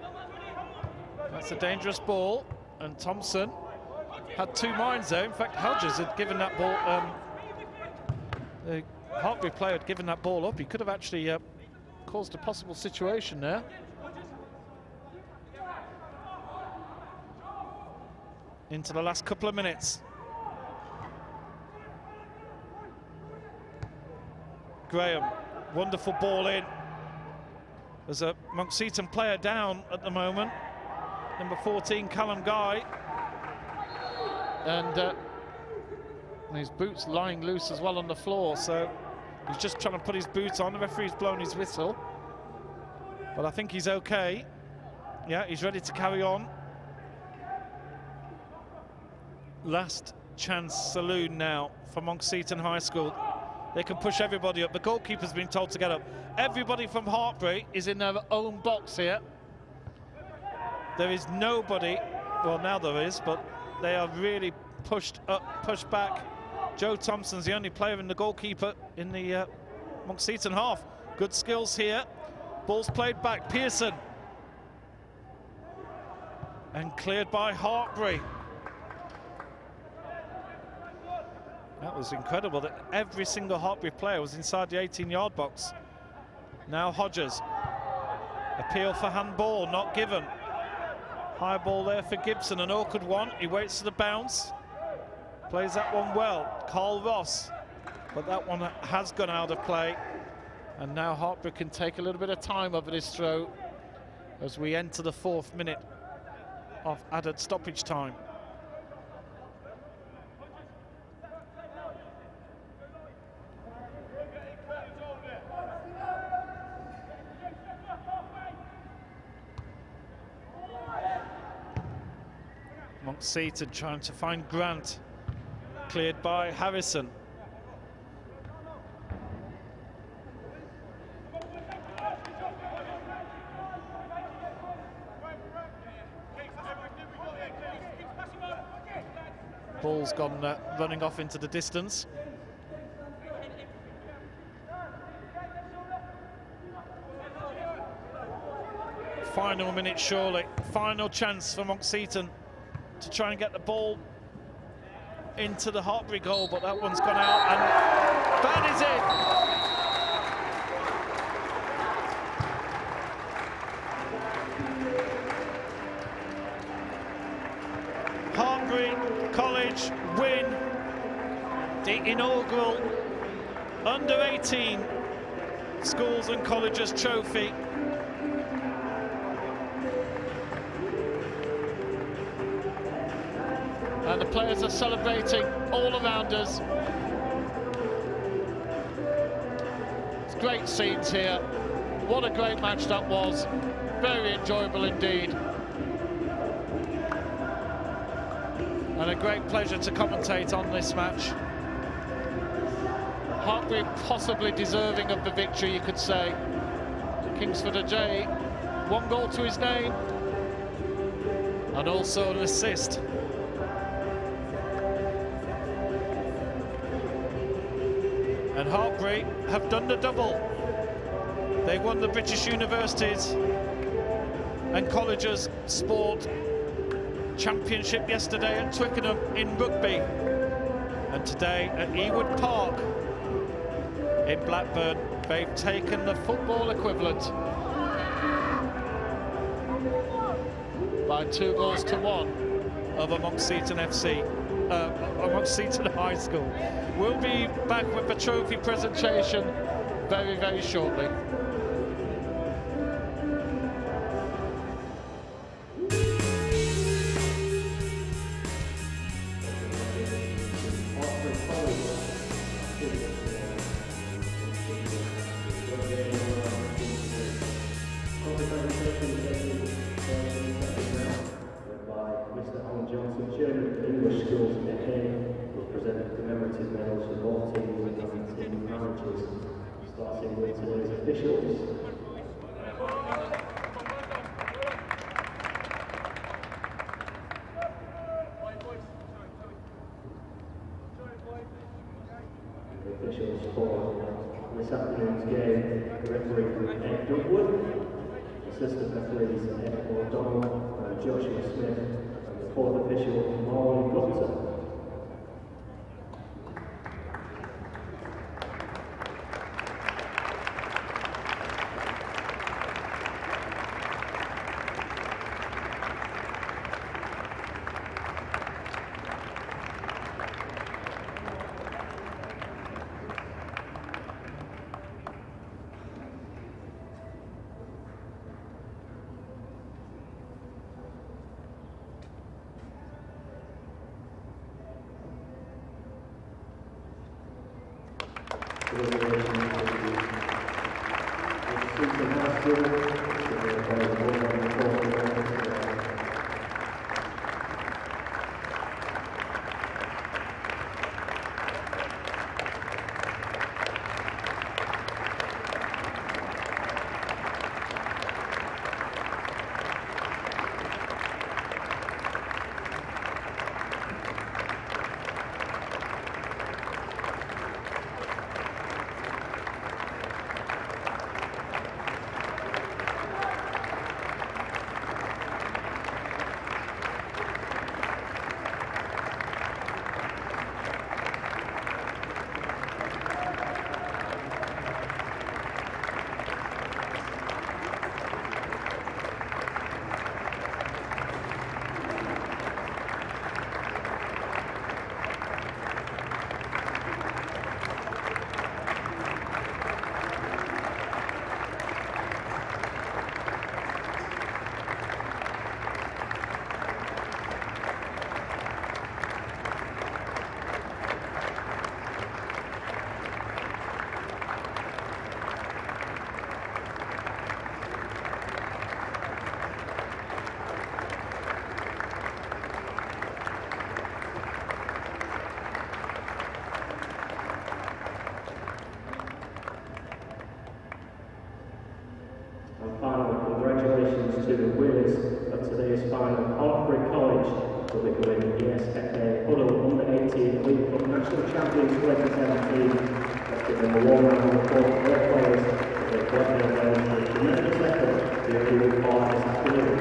[SPEAKER 1] That's a dangerous ball, and Thompson had 2 minds there. In fact, Hodges had given that ball. The Hartpury player had given that ball up. He could have actually caused a possible situation there. Into the last couple of minutes. Graham, wonderful ball in. There's a Monkseaton player down at the moment. Number 14, Callum Guy. And his boots lying loose as well on the floor, so he's just trying to put his boots on. The referee's blown his whistle, but I think he's okay. Yeah, he's ready to carry on. Last chance saloon now for Monkseaton High School. They can push everybody up. The goalkeeper's been told to get up. Everybody from Hartpury is in their own box here. There is nobody, well, now there is, but they are really pushed up, pushed back Joe Thompson's the only player in the goalkeeper in the Monkseaton half. Good skills here. Ball's played back. Pearson. And cleared by Hartpury. That was incredible that every single Hartpury player was inside the 18-yard box. Now Hodges. Appeal for handball, not given. High ball there for Gibson, an awkward one. He waits for the bounce. Plays that one well. Carl Ross. But that one has gone out of play. And now Hartpury can take a little bit of time over this throw as we enter the 4th minute of added stoppage time. Monkseaton trying to find Grant. Cleared by Harrison. Ball's gone running off into the distance. Final minute surely. Final chance for Monkseaton to try and get the ball into the Hartpury goal, but that one's gone out, and that is it. Hartpury College win the inaugural Under-18 Schools and Colleges Trophy. And the players are celebrating all around us. It's great scenes here. What a great match that was. Very enjoyable indeed. And a great pleasure to commentate on this match. Hartpury possibly deserving of the victory, you could say. Kingsford Ajay, 1 goal to his name. And also an assist. And Hartpury have done the double. They won the British Universities and Colleges Sport Championship yesterday at Twickenham in rugby. And today at Ewood Park in Blackburn, they've taken the football equivalent by 2 goals to 1 over Monkseaton FC. Monkseaton High School. We'll be back with the trophy presentation very, very shortly.
[SPEAKER 4] Starting with today's officials. The officials for this afternoon's game, the referee Ed Dugwood, assistant referees Ed O'Donnell and Joshua Smith, and the 4th official Molly Gupta. And finally, congratulations to the winners of today's final. Hartpury College will become the ESFA Hudl Under-18 League Cup National Champions 2017. Let's give them a warm round of applause for their players as they collect their medals for a tremendous effort here at Ewood Park this afternoon.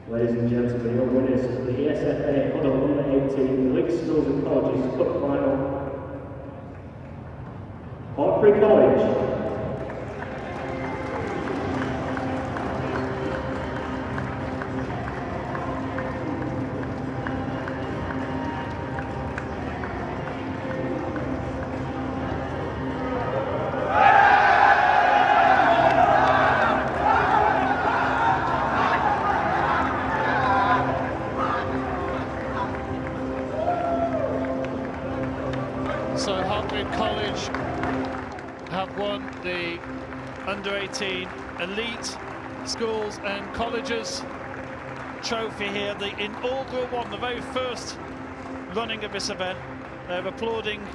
[SPEAKER 4] Ladies and gentlemen, your winners of the ESFA Hudl Under-18 League Schools and Colleges Cup Final, Hartpury College.
[SPEAKER 1] So Hartpury College have won the Under-18 Elite Schools and Colleges trophy here, the inaugural one, the very first running of this event. They're applauding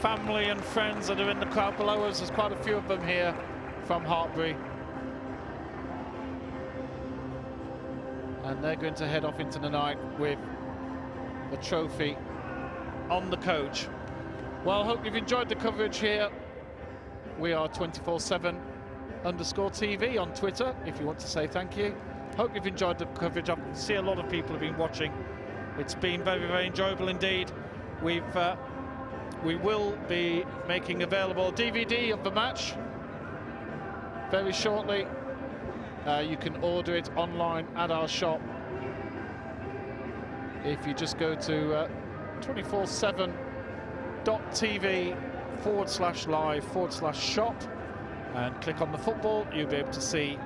[SPEAKER 1] family and friends that are in the crowd below us. There's quite a few of them here from Hartpury. And they're going to head off into the night with the trophy on the coach. Well, hope you've enjoyed the coverage here. We are 24/7_TV on Twitter, if you want to say thank you. Hope you've enjoyed the coverage. I can see a lot of people have been watching. It's been very, very enjoyable indeed. We will be making available a DVD of the match very shortly. You can order it online at our shop. If you just go to 247.tv/live/shop and click on the football, you'll be able to see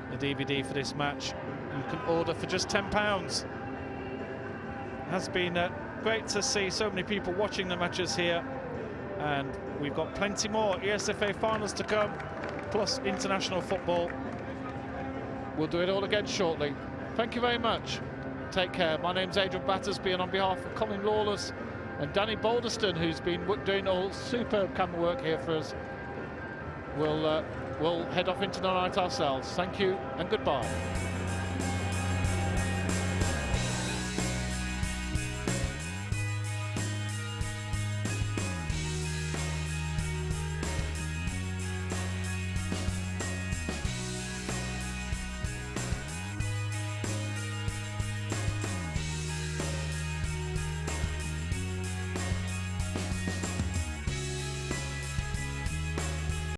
[SPEAKER 1] the DVD for this match. You can order for just £10. It has been great to see so many people watching the matches here, and we've got plenty more ESFA finals to come, plus international football. We'll do it all again shortly. Thank you very much. Take care. My name's Adrian Battersby, and on behalf of Colin Lawless and Danny Balderston, who's been doing all superb camera work here for us, we'll head off into the night ourselves. Thank you and goodbye.